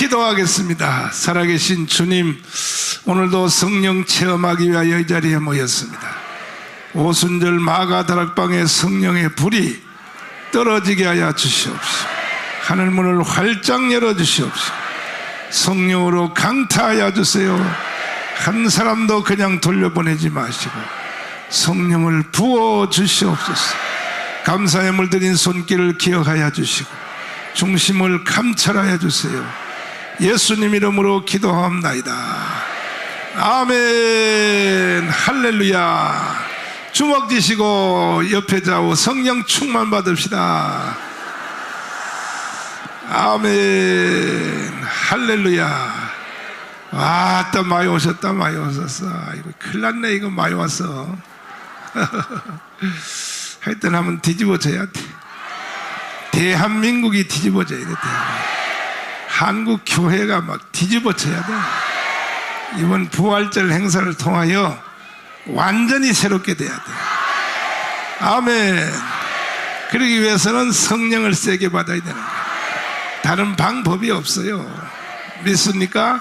기도하겠습니다. 살아계신 주님, 오늘도 성령 체험하기 위하여 이 자리에 모였습니다. 오순절 마가 다락방에 성령의 불이 떨어지게 하여 주시옵시고, 하늘문을 활짝 열어주시옵시고, 성령으로 강타하여 주세요. 한 사람도 그냥 돌려보내지 마시고 성령을 부어주시옵소서. 감사의 물들인 손길을 기억하여 주시고 중심을 감찰하여 주세요. 예수님 이름으로 기도하옵나이다. 아멘. 할렐루야. 주먹 쥐시고 옆에 좌우 성령 충만 받읍시다. 아멘. 할렐루야. 또 많이 오셨다. 많이 오셨어. 이거 큰일 났네. 이거 많이 왔어. 하여튼 한번 뒤집어져야 돼. 대한민국이 뒤집어져야 돼. 한국 교회가 막 뒤집어져야 돼. 이번 부활절 행사를 통하여 완전히 새롭게 돼야 돼. 아멘. 그러기 위해서는 성령을 세게 받아야 되는 거야. 다른 방법이 없어요. 믿습니까?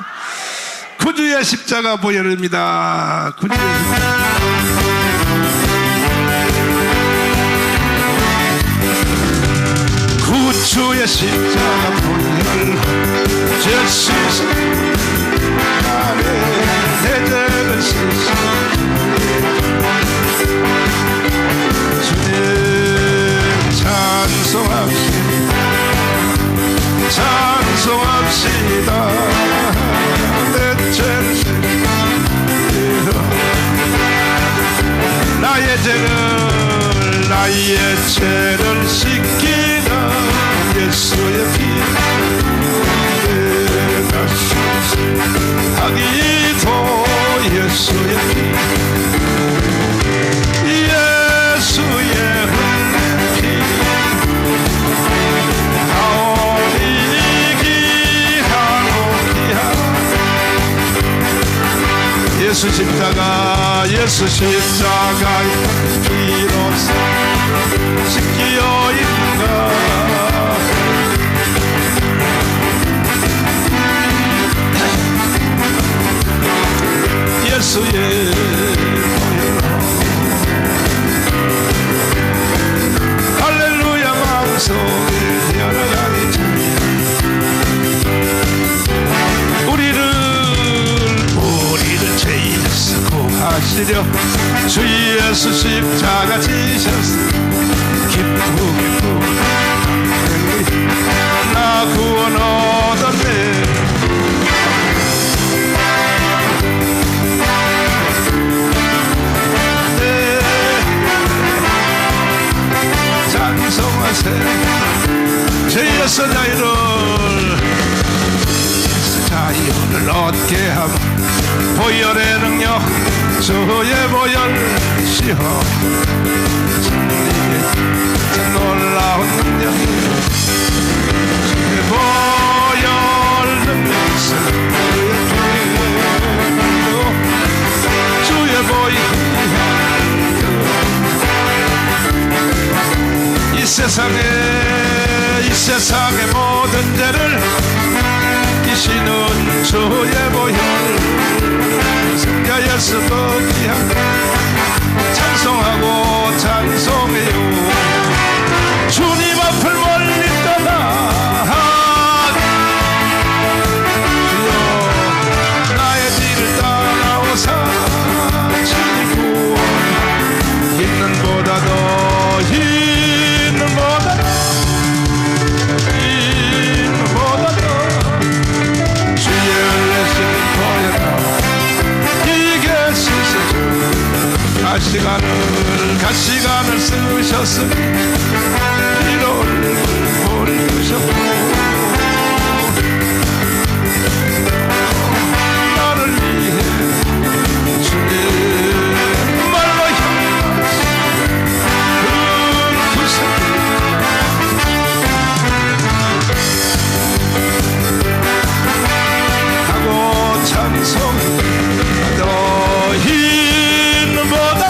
구주의 십자가 보혈입니다. 구주의 십자가. 구주의 십자가 보혈, 예수 나의 죄를 씻어 주님 찬송합시다. 내 죄를 씻어 나의 죄를 씻기는 예수의 피, 내가 하기도 예수의 피, 예수의 피 하오리기하오리하. 예수 십자가의 피로써 씻기어인가. 예수의 할렐루야. 마음속에 열어가니 우리를 죄에서 구하시려 주 예수 십자가 지셨어. 기쁘게 나 구원 얻었네. 찬송하세 제 예수 자유를 얻게 함. 보혈의 능력 주의 보혈 시험 놀라운 능력 주의 보혈 능력 주의 보혈 이 세상의 모든 죄를 이시는 주의 보혈 성자 예수 복귀한 찬송하고 찬송해요. 주님 앞을 멀리 떠나 주여 나의 뒤를 따라오사 주님 구원 있는 보다 더 가시관을 쓰셨으니 이로를 보내셨고 나를 위해 주님 말로 향하신 그 구속 하고 찬송 너희 보다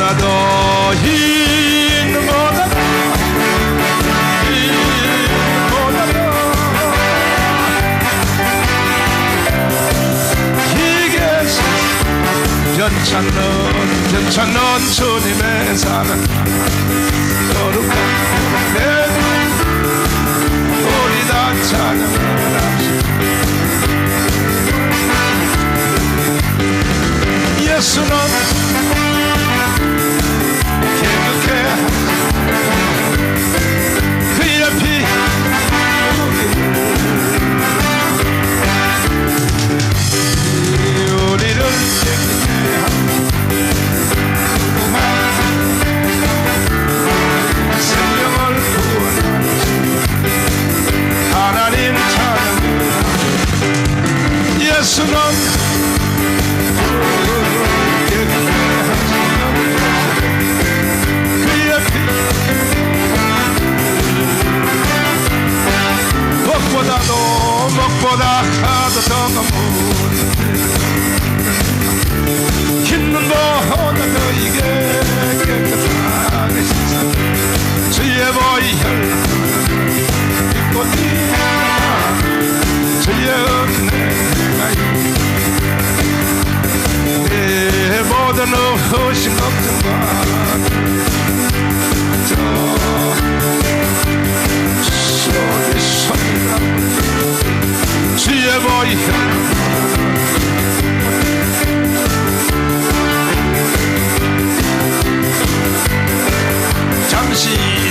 무엇보다도 있는 보다도 이게 변찮는 주님의 사랑 거룩한 내 우리 다 찬양을 합시다. 예수는 개국해 그의 피 우리를 깨끗해 생명을 구원하시는 하나님 찬양. 예수는 먹보다 하도 더 힘든 보다 너에게 깨끗하게 씻어 주의 보이 혈 믿고 뛰어나 주의 은혜가 내 모든 의심 걱정과 주의 손이라 주의 보이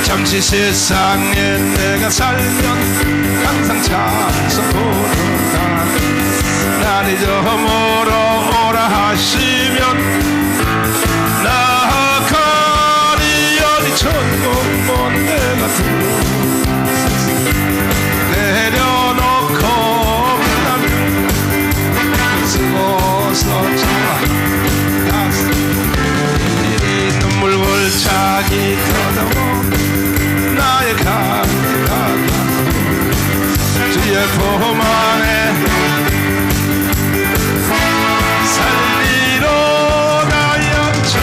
잠시 세상에 내가 살면 항상 찬송 부르다 날이 저물어 오라 하시면 나가리 어디 천국 못 내가 내려놓고 나면 쓰고서 이 눈물 골짜기 터다오 나의 감기가 주의 품 안에 살리로 나였죠.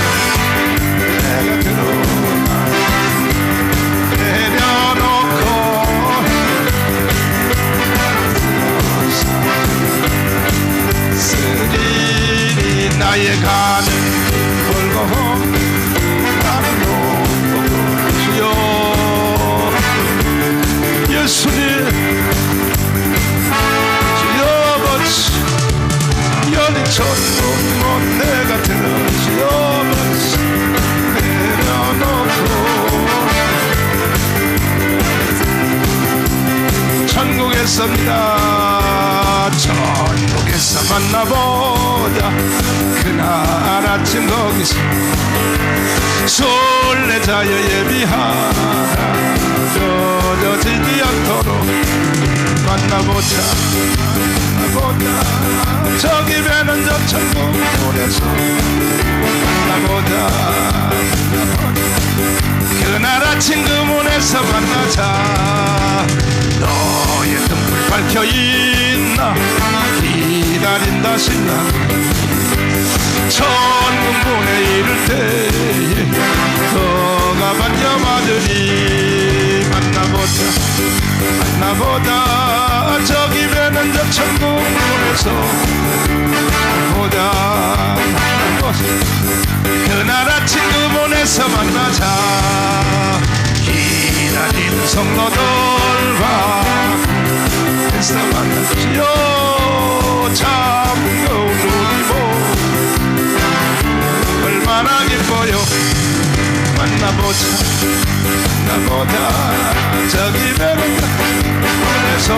내가 들어가 내려놓고 쓰리니 나의 가는 벌거벗 나는 놓고 주여 예수님 주여 버치 열린 천국 못 내가 들어 주여 버치 내려놓고 천국에서입니다. 천국에서 만나보자 그날 아침 거기서 순례자여 예비하라 젖어지지 않도록 만나보자 저기 배는 저 천국문에서 만나보자 그날 아침 그 문에서 만나자 너의 등불 밝혀있나 기다린다 신랑 천국문에 이를 때에 너가 반겨받으리 만나보다 저기 배는 저 천국문에서 보다 그날 아침 그문에서 만나자 기다린 성도들과 그래서 만나지요 참 겨운 눈이 얼마나 기뻐요 만나보자 저기 배는 문에서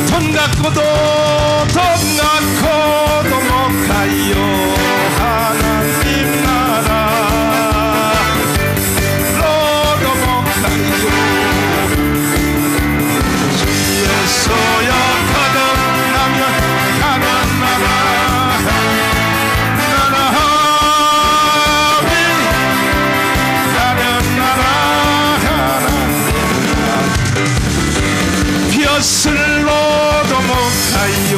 돈 갖고도 못 가요 하나님 나라 로도 못 가요 주에서야 거듭나면 가는 나라 벼슬로도 못 가요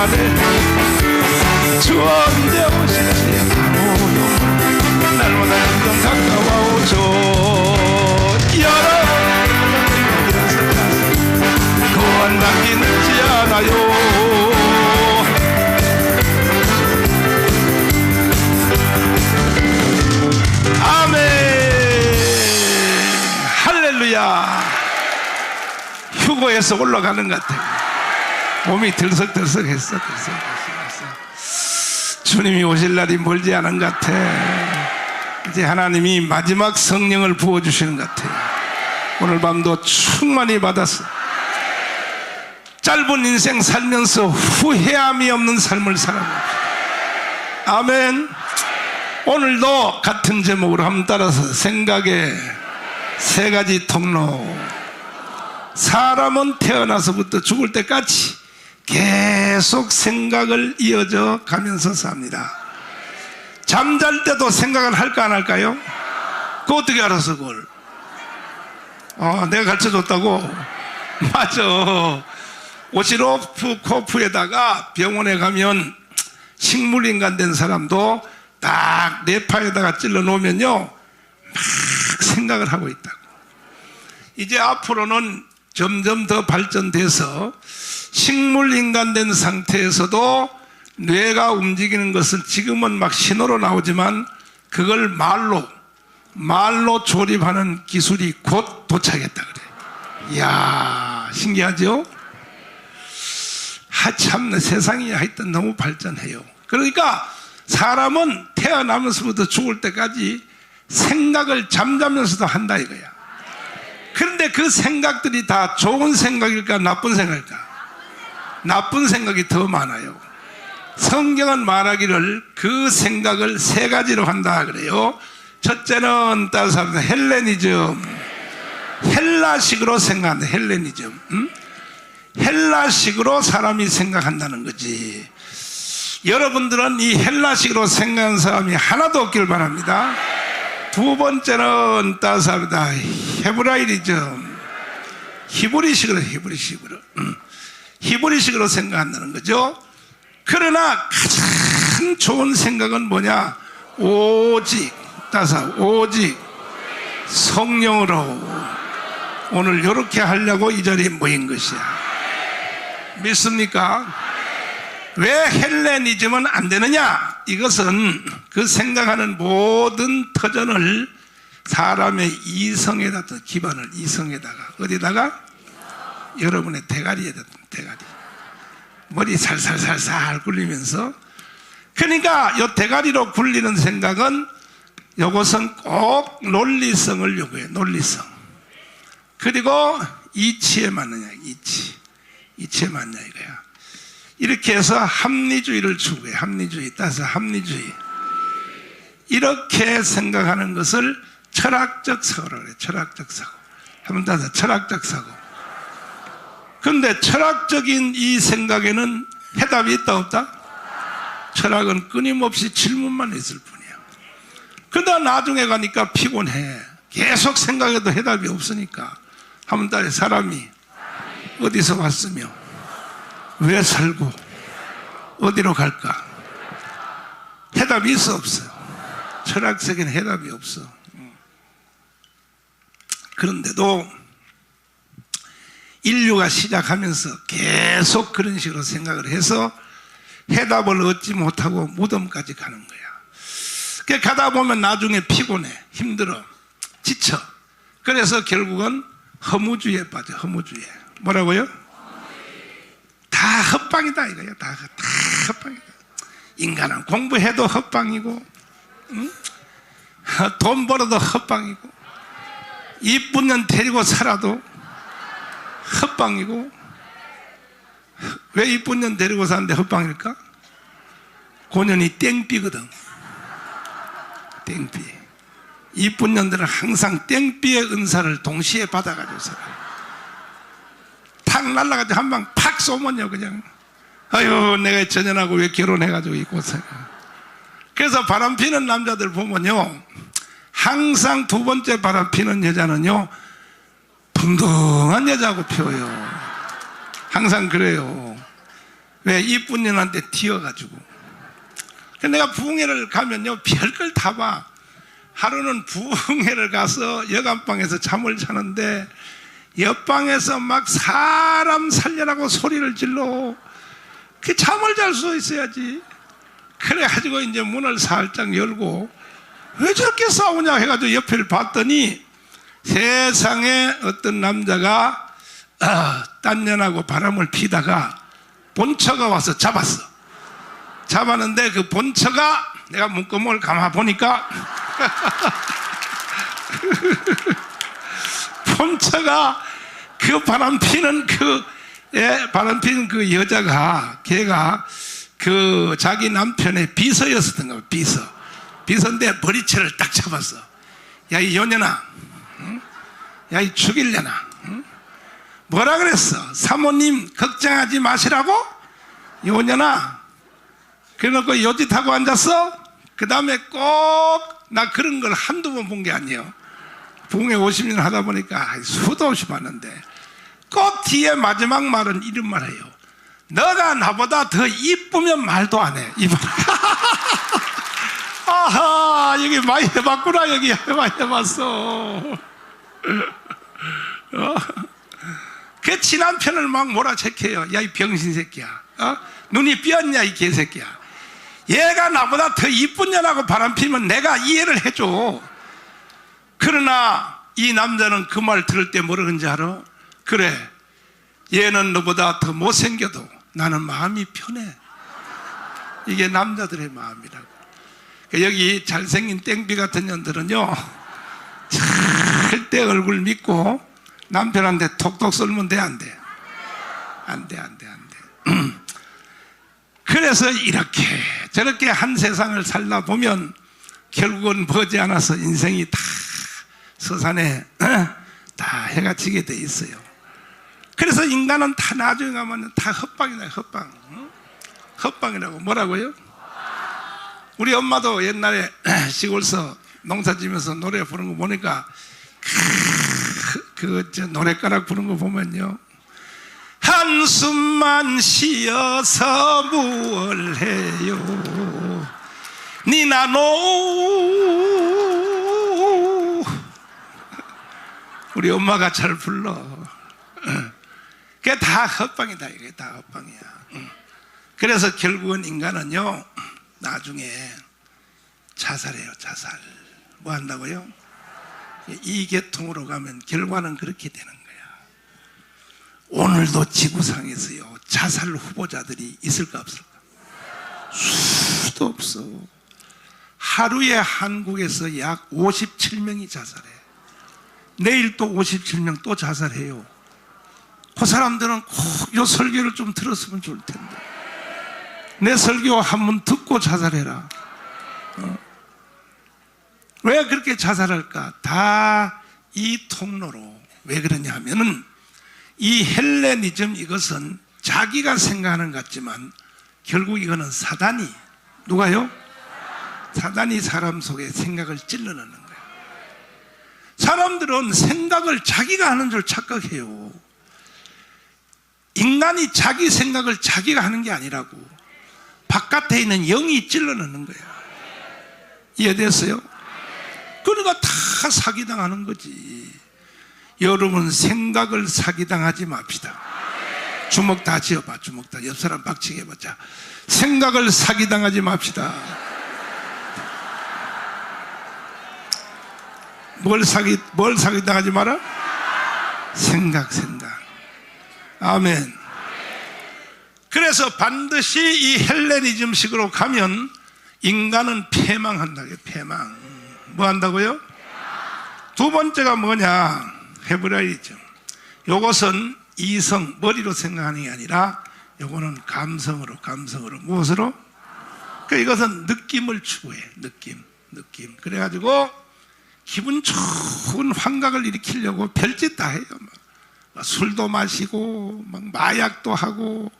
아멘. 주 언제 오실지 모르고 날마다 점점 가까워오죠. 여러분 구원받기 늦지 않아요. 아멘. 할렐루야. 휴거에서 올라가는 것 같아요. 몸이 들썩들썩했어. 주님이 오실 날이 멀지 않은 것 같아. 이제 하나님이 마지막 성령을 부어주시는 것 같아요. 오늘 밤도 충만히 받았어. 짧은 인생 살면서 후회함이 없는 삶을 살아봅시다. 아멘. 오늘도 같은 제목으로 한번 따라서 생각의 세 가지 통로. 사람은 태어나서부터 죽을 때까지 계속 생각을 이어져 가면서 삽니다. 잠잘 때도 생각을 할까 안 할까요? 그거 어떻게 알았어 그걸? 내가 가르쳐줬다고? 맞아. 오시로코프에다가 병원에 가면 식물인간 된 사람도 딱 뇌파에다가 찔러 놓으면요 막 생각을 하고 있다고. 이제 앞으로는 점점 더 발전돼서 식물인간 된 상태에서도 뇌가 움직이는 것을 지금은 막 신호로 나오지만 그걸 말로 조립하는 기술이 곧 도착했다 그래. 이야 신기하죠? 참 세상이 하여튼 너무 발전해요. 그러니까 사람은 태어나면서부터 죽을 때까지 생각을 잠자면서도 한다 이거야. 그런데 그 생각들이 다 좋은 생각일까 나쁜 생각일까? 나쁜 생각이 더 많아요. 성경은 말하기를 그 생각을 세 가지로 한다 그래요. 첫째는 따라서 헬레니즘. 헬라식으로 생각한다. 헬레니즘. 헬라식으로 사람이 생각한다는 거지. 여러분들은 이 헬라식으로 생각하는 사람이 하나도 없길 바랍니다. 두 번째는 따라서 헤브라이리즘. 히브리식으로 생각한다는 거죠. 그러나 가장 좋은 생각은 뭐냐? 오직 성령으로 오늘 이렇게 하려고 이 자리에 모인 것이야. 믿습니까? 왜 헬레니즘은 안 되느냐? 이것은 그 생각하는 모든 터전을 사람의 이성에다 기반을 이성에다가 어디다가? 여러분의 대가리에다 대가리. 머리 살살살살 굴리면서. 그러니까 이 대가리로 굴리는 생각은 이것은 꼭 논리성을 요구해. 논리성. 그리고 이치에 맞느냐? 이치에 맞냐 이거야. 이렇게 해서 합리주의를 추구해. 합리주의. 따라서 합리주의. 이렇게 생각하는 것을 철학적 사고라고 그래. 철학적 사고. 한번 따라서 철학적 사고. 그런데 철학적인 이 생각에는 해답이 있다 없다? 철학은 끊임없이 질문만 있을 뿐이야. 그러다 나중에 가니까 피곤해. 계속 생각해도 해답이 없으니까. 한번 따라서 사람이 어디서 왔으며 왜 살고 어디로 갈까? 해답이 있어 없어요? 철학적인 해답이 없어. 그런데도 인류가 시작하면서 계속 그런 식으로 생각을 해서 해답을 얻지 못하고 무덤까지 가는 거야. 그러니까 가다 보면 나중에 피곤해, 힘들어, 지쳐. 그래서 결국은 허무주의에 빠져. 허무주의에. 뭐라고요? 다 헛방이다 이거야. 다 헛방이다. 인간은 공부해도 헛방이고, 응? 돈 벌어도 헛방이고, 이쁜 년 데리고 살아도 헛방이고. 왜 이쁜 년 데리고 사는데 헛방일까? 고년이 땡삐거든. 땡삐. 이쁜 년들은 항상 땡삐의 은사를 동시에 받아가지고 살아. 탁 날라가지고 한 방 팍 쏘면요 그냥 아유 내가 전연하고 왜 결혼해가지고 있고 살아. 그래서 바람 피는 남자들 보면요 항상 두 번째 바람 피는 여자는요 붕둥한 여자하고 피워요. 항상 그래요. 왜? 이쁜 년한테 튀어가지고. 내가 부흥회를 가면요, 별걸 다 봐. 하루는 부흥회를 가서 여간방에서 잠을 자는데 옆방에서 막 사람 살려라고 소리를 질러. 그 잠을 잘 수 있어야지. 그래가지고 이제 문을 살짝 열고 왜 저렇게 싸우냐 해가지고 옆을 봤더니 세상에 어떤 남자가 딴 년하고 바람을 피다가 본처가 와서 잡았어. 잡았는데 그 본처가 내가 문구멍을 감아 보니까 본처가 그 바람 피는 그 여자가 걔가 그 자기 남편의 비서였었던 거야. 비서인데 머리채를 딱 잡았어. 야, 이 요년아, 응? 야, 이 죽일려나, 응? 뭐라 그랬어? 사모님 걱정하지 마시라고? 요년아. 그래놓고 요짓하고 앉았어? 그 다음에 꼭 나 그런 걸 한두 번 본 게 아니에요. 부흥회 50년 하다 보니까 수도 없이 봤는데 꼭 뒤에 마지막 말은 이런 말 해요. 너가 나보다 더 이쁘면 말도 안 해. 아하, 여기 많이 해봤구나. 여기 많이 해봤어. 그 친한 편을 막 몰아채켜요. 야, 이 병신 새끼야. 눈이 삐었냐, 이 개새끼야. 얘가 나보다 더 이쁜 년하고 바람피면 내가 이해를 해줘. 그러나 이 남자는 그 말 들을 때 뭐라 그런지 알아? 그래, 얘는 너보다 더 못생겨도 나는 마음이 편해. 이게 남자들의 마음이라고. 여기 잘생긴 땡비 같은 년들은요, 절대 얼굴 믿고 남편한테 톡톡 썰면 돼, 안 돼? 안 돼. 그래서 이렇게 저렇게 한 세상을 살다 보면 결국은 머지않아서 인생이 다 서산에 다 해가 지게 돼 있어요. 그래서 인간은 다 나중에 가면 다 헛방이다. 헛방이라고. 뭐라고요? 우리 엄마도 옛날에 시골서 농사 지면서 노래 부르는 거 보니까 저 노래가락 부르는 거 보면요, 한숨만 쉬어서 무얼 해요 니나노. 우리 엄마가 잘 불러. 그게 다 헛방이다. 이게 다 헛방이야. 그래서 결국은 인간은요, 나중에 자살해요. 자살. 뭐 한다고요? 이 계통으로 가면 결과는 그렇게 되는 거야. 오늘도 지구상에서요, 자살 후보자들이 있을까 없을까? 수도 없어. 하루에 한국에서 약 57명이 자살해. 내일 또 57명 또 자살해요. 그 사람들은 꼭 요 설교를 좀 들었으면 좋을 텐데. 내 설교 한번 듣고 자살해라. 왜 그렇게 자살할까? 다 이 통로로. 왜 그러냐 하면은 이 헬레니즘, 이것은 자기가 생각하는 것 같지만 결국 이거는 사단이, 누가요? 사단이 사람 속에 생각을 찔러넣는 거예요. 사람들은 생각을 자기가 하는 줄 착각해요. 인간이 자기 생각을 자기가 하는 게 아니라고. 바깥에 있는 영이 찔러넣는 거예요. 이해됐어요? 그러니까 다 사기당하는 거지. 여러분, 생각을 사기당하지 맙시다. 주먹 다 지어봐. 주먹 다. 옆 사람 박치게 해보자. 생각을 사기당하지 맙시다. 뭘 사기당하지 마라? 생각. 아멘. 그래서 반드시 이 헬레니즘식으로 가면 인간은 패망한다고요. 패망. 뭐 한다고요? 두 번째가 뭐냐? 헤브라이즘. 요것은 이성, 머리로 생각하는 게 아니라 요거는 감성으로. 무엇으로? 그러니까 이것은 느낌을 추구해. 느낌. 그래가지고 기분 좋은 환각을 일으키려고 별짓 다 해요. 막 술도 마시고 막 마약도 하고.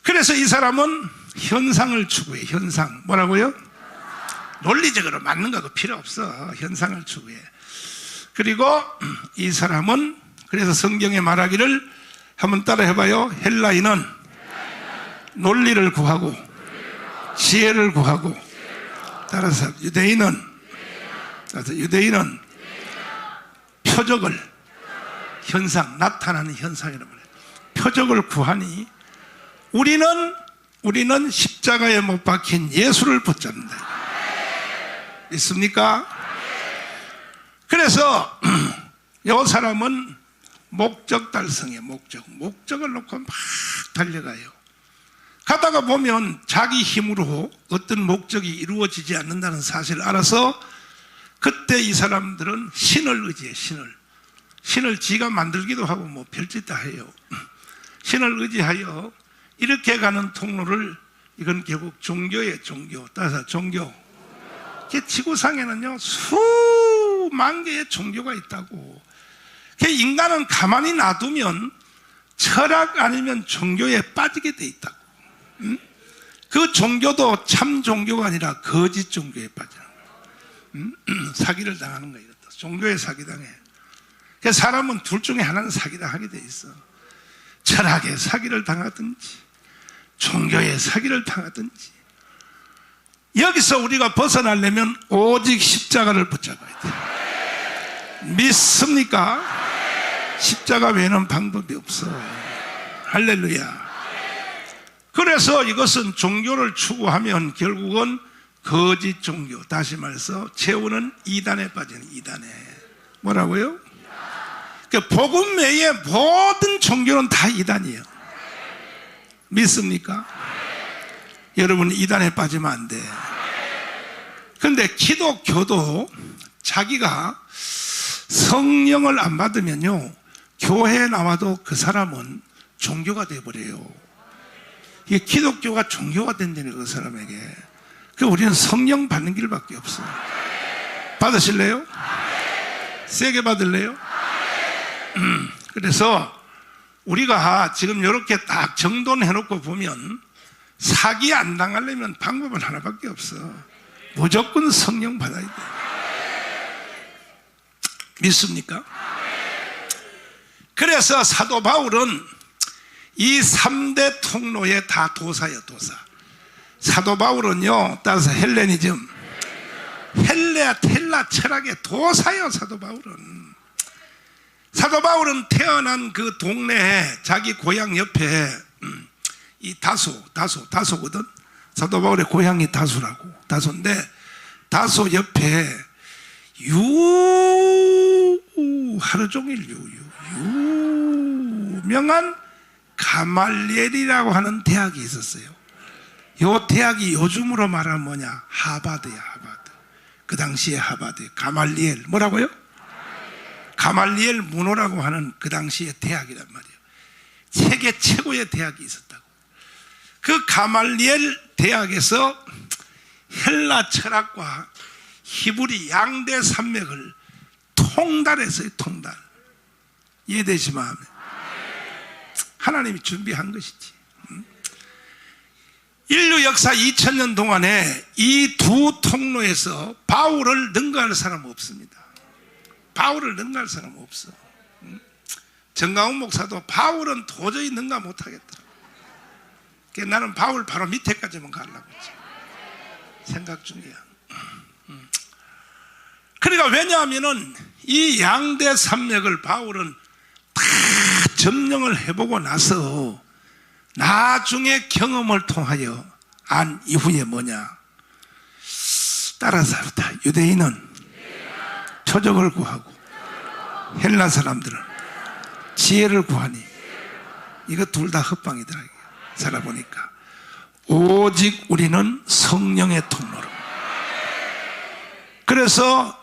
그래서 이 사람은 현상을 추구해. 현상. 뭐라고요? 논리적으로 맞는 거 필요 없어. 현상을 추구해. 그리고 이 사람은, 그래서 성경에 말하기를 한번 따라 해봐요. 헬라인은 논리를 구하고 지혜를 구하고. 따라서 유대인은 표적을, 현상, 나타나는 현상이라고 말해요. 표적을 구하니 우리는 십자가에 못 박힌 예수를 붙잡는다. 있습니까? 그래서 이 사람은 목적 달성해. 목적을 놓고 막 달려가요. 가다가 보면 자기 힘으로 어떤 목적이 이루어지지 않는다는 사실을 알아서 그때 이 사람들은 신을 의지해. 신을 지가 만들기도 하고 뭐 별짓 다 해요. 신을 의지하여 이렇게 가는 통로를, 이건 결국 종교예요. 따라서 종교. 지구상에는요 수만 개의 종교가 있다고. 인간은 가만히 놔두면 철학 아니면 종교에 빠지게 돼 있다고. 그 종교도 참 종교가 아니라 거짓 종교에 빠지는 거예요. 사기를 당하는 거예요. 종교에 사기당해. 사람은 둘 중에 하나는 사기당하게 돼 있어. 철학에 사기를 당하든지 종교에 사기를 당하든지. 여기서 우리가 벗어나려면 오직 십자가를 붙잡아야 돼. 믿습니까? 십자가 외에는 방법이 없어. 할렐루야. 그래서 이것은 종교를 추구하면 결국은 거짓 종교, 다시 말해서 채우는 이단에 빠지는 이단에. 뭐라고요? 그러니까 복음 외의 모든 종교는 다 이단이에요. 믿습니까? 여러분, 이단에 빠지면 안 돼. 그런데 기독교도 자기가 성령을 안 받으면요 교회에 나와도 그 사람은 종교가 돼버려요. 이게 기독교가 종교가 된다는 그 사람에게. 우리는 성령 받는 길밖에 없어요. 받으실래요? 세게 받을래요? 그래서 우리가 지금 이렇게 딱 정돈해놓고 보면 사기 안 당하려면 방법은 하나밖에 없어. 무조건 성령 받아야 돼. 믿습니까? 그래서 사도 바울은 이 3대 통로에 다 도사예요. 도사. 사도 바울은요, 따라서 헬레니즘, 텔라 철학의 도사예요. 사도 바울은 태어난 그 동네에 자기 고향 옆에 이 다소거든. 사도 바울의 고향이 다소인데 다소 옆에 하루 종일 유명한 가말리엘이라고 하는 대학이 있었어요. 이 대학이 요즘으로 말하면 뭐냐? 하버드야, 하버드. 그 당시에 하버드. 가말리엘. 뭐라고요? 가말리엘 문호라고 하는 그 당시의 대학이란 말이에요. 세계 최고의 대학이 있었다고. 그 가말리엘 대학에서 헬라 철학과 히브리 양대 산맥을 통달했어요. 통달. 이해되시면 하나님이 준비한 것이지. 인류 역사 2000년 동안에 이 두 통로에서 바울을 능가할 사람은 없습니다. 바울을 능가할 사람은 없어. 정강훈 목사도 바울은 도저히 능가 못하겠더라. 나는 바울 바로 밑에까지만 가려고 생각 중이야. 그러니까 왜냐하면은 이 양대 산맥을 바울은 다 점령을 해보고 나서 나중에 경험을 통하여 안 이후에 뭐냐? 따라서 유대인은 표적을 구하고 헬라 사람들은 지혜를 구하니 이거 둘 다 헛방이더라고요. 살아보니까 오직 우리는 성령의 통로로. 그래서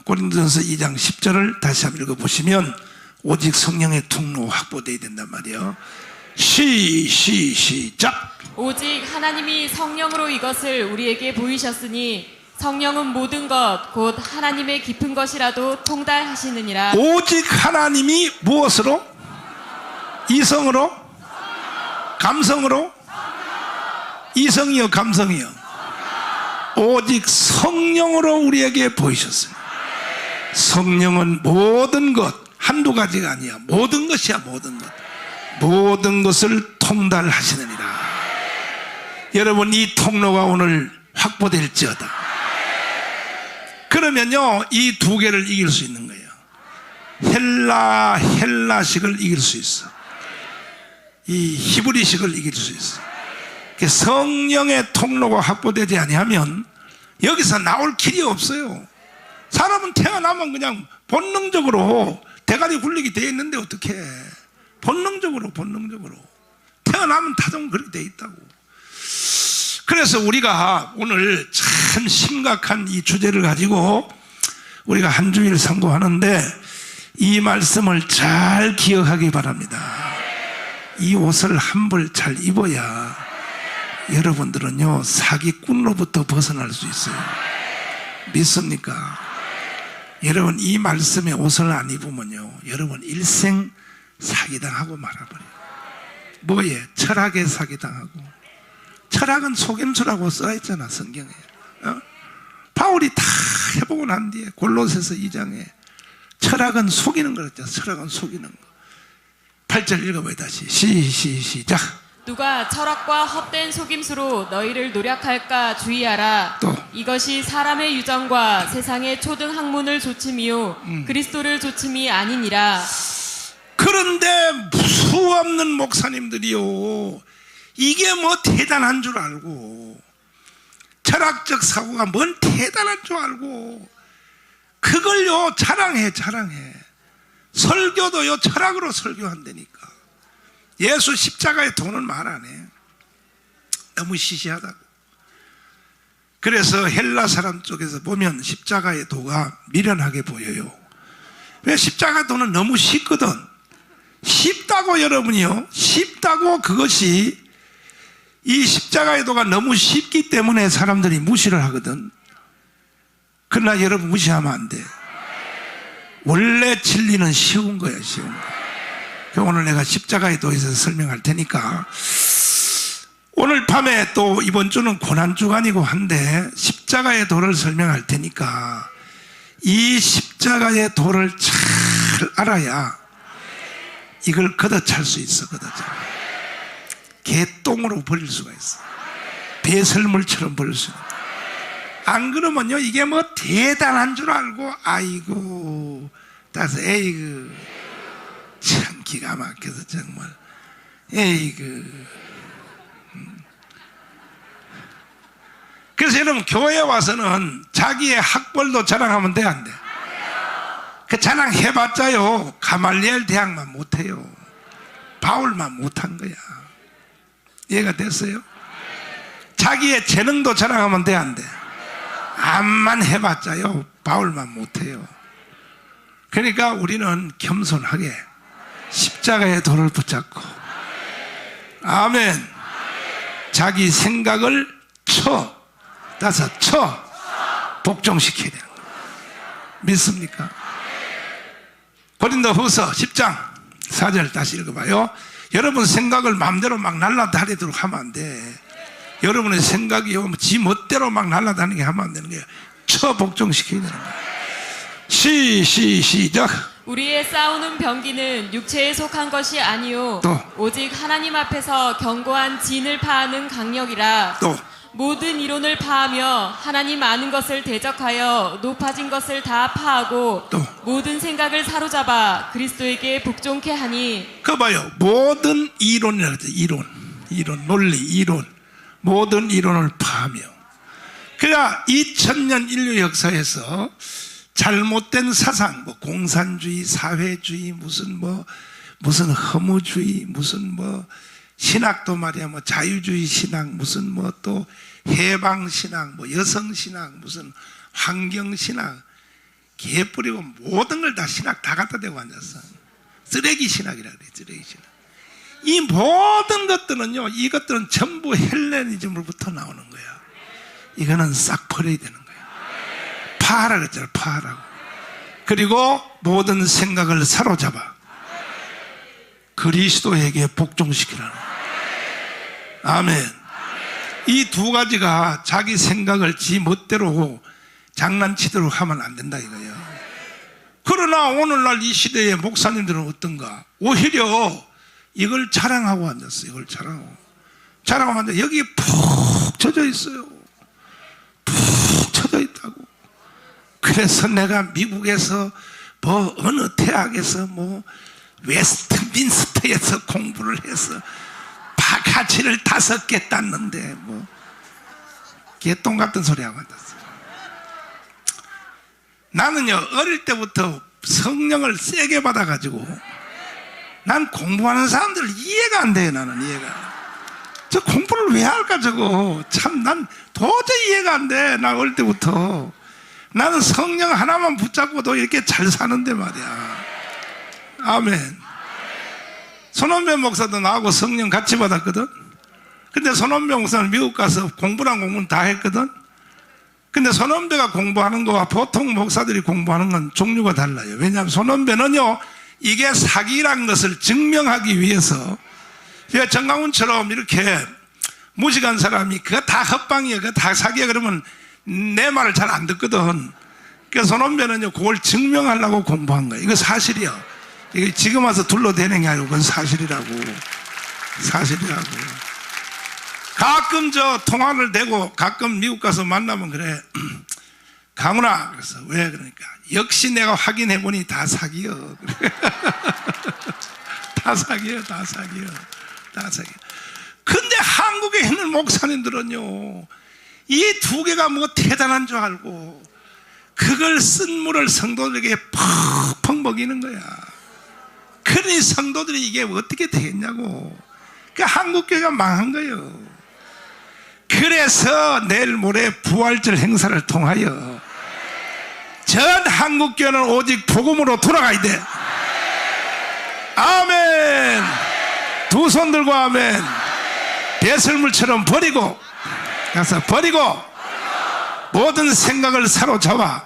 고린도전서 2장 10절을 다시 한번 읽어보시면 오직 성령의 통로 확보되어야 된단 말이에요. 시작. 오직 하나님이 성령으로 이것을 우리에게 보이셨으니 성령은 모든 것 곧 하나님의 깊은 것이라도 통달하시느니라. 오직 하나님이 무엇으로? 이성으로? 감성으로? 이성이요 감성이요? 오직 성령으로 우리에게 보이셨어요. 성령은 모든 것, 한두 가지가 아니야. 모든 것이야. 모든 것. 모든 것을 통달하시느니라. 여러분, 이 통로가 오늘 확보될지어다. 그러면요, 이 두 개를 이길 수 있는 거예요. 헬라식을 이길 수 있어. 이 히브리식을 이길 수 있어. 성령의 통로가 확보되지 아니하면 여기서 나올 길이 없어요. 사람은 태어나면 그냥 본능적으로 대가리 굴리게 되어 있는데 어떻게 본능적으로 태어나면 다 좀 그렇게 되어 있다고. 그래서 우리가 오늘 참 심각한 이 주제를 가지고 우리가 한 주일 선고하는데 이 말씀을 잘 기억하기 바랍니다. 이 옷을 한 벌 잘 입어야 여러분들은요 사기꾼으로부터 벗어날 수 있어요. 믿습니까? 여러분, 이 말씀의 옷을 안 입으면요 여러분 일생 사기당하고 말아버려요. 뭐예? 철학에 사기당하고. 철학은 속임수라고 써있잖아, 성경에. 바울이 다 해보고 난 뒤에 골로새서 2장에 철학은 속이는 거랬죠. 철학은 속이는 거. 8절 읽어봐요. 다시 시작. 누가 철학과 헛된 속임수로 너희를 노력할까 주의하라. 또. 이것이 사람의 유전과 세상의 초등 학문을 조침이요 그리스도를 조침이 아니니라. 그런데 수없는 목사님들이요 이게 뭐 대단한 줄 알고, 철학적 사고가 뭔 대단한 줄 알고 그걸요 자랑해. 설교도요 철학으로 설교한다니까. 예수 십자가의 돈을 말 안 해. 너무 시시하다고. 그래서 헬라 사람 쪽에서 보면 십자가의 도가 미련하게 보여요. 왜? 십자가 도는 너무 쉽거든. 쉽다고, 여러분이요 쉽다고. 그것이 이 십자가의 도가 너무 쉽기 때문에 사람들이 무시를 하거든. 그러나 여러분, 무시하면 안 돼. 원래 진리는 쉬운 거야, 쉬운 거. 오늘 내가 십자가의 도에서 설명할 테니까, 오늘 밤에 또 이번 주는 고난주간이고 한데 십자가의 도를 설명할 테니까 이 십자가의 도를 잘 알아야 이걸 걷어찰 수 있어. 개똥으로 버릴 수가 있어. 배설물처럼 버릴 수 있어. 안 그러면요 이게 뭐 대단한 줄 알고 아이고 따서 에이그 참 기가 막혀서 정말 에이그. 그래서 여러분, 교회에 와서는 자기의 학벌도 자랑하면 돼, 안 돼? 그 자랑해봤자요 가말리엘 대학만 못해요. 바울만 못한 거야. 이해가 됐어요? 자기의 재능도 자랑하면 돼, 안 돼? 암만 해봤자요 바울만 못해요. 그러니까 우리는 겸손하게 십자가의 도를 붙잡고, 아멘. 자기 생각을 복종시켜야 돼요. 믿습니까? 고린도후서 10장 4절 다시 읽어봐요. 여러분 생각을 마음대로 막 날라다니도록 하면 안 돼. 여러분의 생각이 지 멋대로 막 날라다니게 하면 안 되는 거예요. 복종시켜야 되는 거예요. 시작. 우리의 싸우는 병기는 육체에 속한 것이 아니요 또. 오직 하나님 앞에서 견고한 진을 파하는 강력이라. 또. 모든 이론을 파하며 하나님 아는 것을 대적하여 높아진 것을 다 파하고 또. 모든 생각을 사로잡아 그리스도에게 복종케 하니. 그거 봐요. 모든 이론이라고 하죠. 이론, 논리, 이론. 모든 이론을 파하며. 그러니까 2000년 인류 역사에서 잘못된 사상, 뭐 공산주의, 사회주의, 무슨 허무주의, 무슨 신학도 말이야, 자유주의 신학, 무슨 또 해방신학, 여성신학, 무슨 환경신학, 개뿌리고 모든 걸 다 신학 다 갖다 대고 앉았어. 쓰레기 신학이라 그래, 쓰레기 신학. 이 모든 것들은요, 이것들은 전부 헬레니즘으로부터 나오는 거야. 이거는 싹 버려야 되는 거야. 파하라 그랬잖아, 파하라고. 그리고 모든 생각을 사로잡아 그리스도에게 복종시키라는 거야. 아멘. 이 두 가지가 자기 생각을 지 멋대로 장난치도록 하면 안 된다 이거예요. 그러나 오늘날 이 시대의 목사님들은 어떤가? 오히려 이걸 자랑하고 앉았어요. 이걸 자랑하고. 자라고 하는데 여기 푹 젖어 있어요. 푹 젖어 있다고. 그래서 내가 미국에서 뭐 어느 대학에서 뭐 웨스트민스터에서 공부를 해서 바가지를 5개 땄는데 뭐 개똥 같은 소리하고 앉았어요. 나는요 어릴 때부터 성령을 세게 받아가지고 난 공부하는 사람들 이해가 안 돼요. 나는 이해가. 저 공부를 왜 할까 저거 참 난 도저히 이해가 안 돼. 나 어릴 때부터 나는 성령 하나만 붙잡고도 이렇게 잘 사는데 말이야. 아멘. 손원배 목사도 나하고 성령 같이 받았거든. 근데 손원배 목사는 미국 가서 공부랑 공부는 다 했거든. 근데 손원배가 공부하는 거와 보통 목사들이 공부하는 건 종류가 달라요. 왜냐하면 손원배는요 이게 사기란 것을 증명하기 위해서 정강훈처럼 이렇게 무식한 사람이 그거 다 헛방이야 그거 다 사기야 그러면 내 말을 잘 안 듣거든. 그래서 손원배는요 그걸 증명하려고 공부한 거예요. 이거 사실이야. 이게 지금 와서 둘러대는 게 아니고 그건 사실이라고. 가끔 저 통화를 대고 가끔 미국 가서 만나면 그래. 강훈아. 그래서 왜 그러니까 역시 내가 확인해 보니 다 사기여. 다 사기여. 근데 한국에 있는 목사님들은요 이 2개가 뭐 대단한 줄 알고 그걸 쓴 물을 성도들에게 퍽퍽 먹이는 거야. 그러니 성도들이 이게 어떻게 되겠냐고. 그 한국교회가 망한 거예요. 그래서 내일 모레 부활절 행사를 통하여 전 한국교회는 오직 복음으로 돌아가야 돼. 아멘. 2손 들고 아멘. 배설물처럼 버리고 가서 버리고 모든 생각을 사로잡아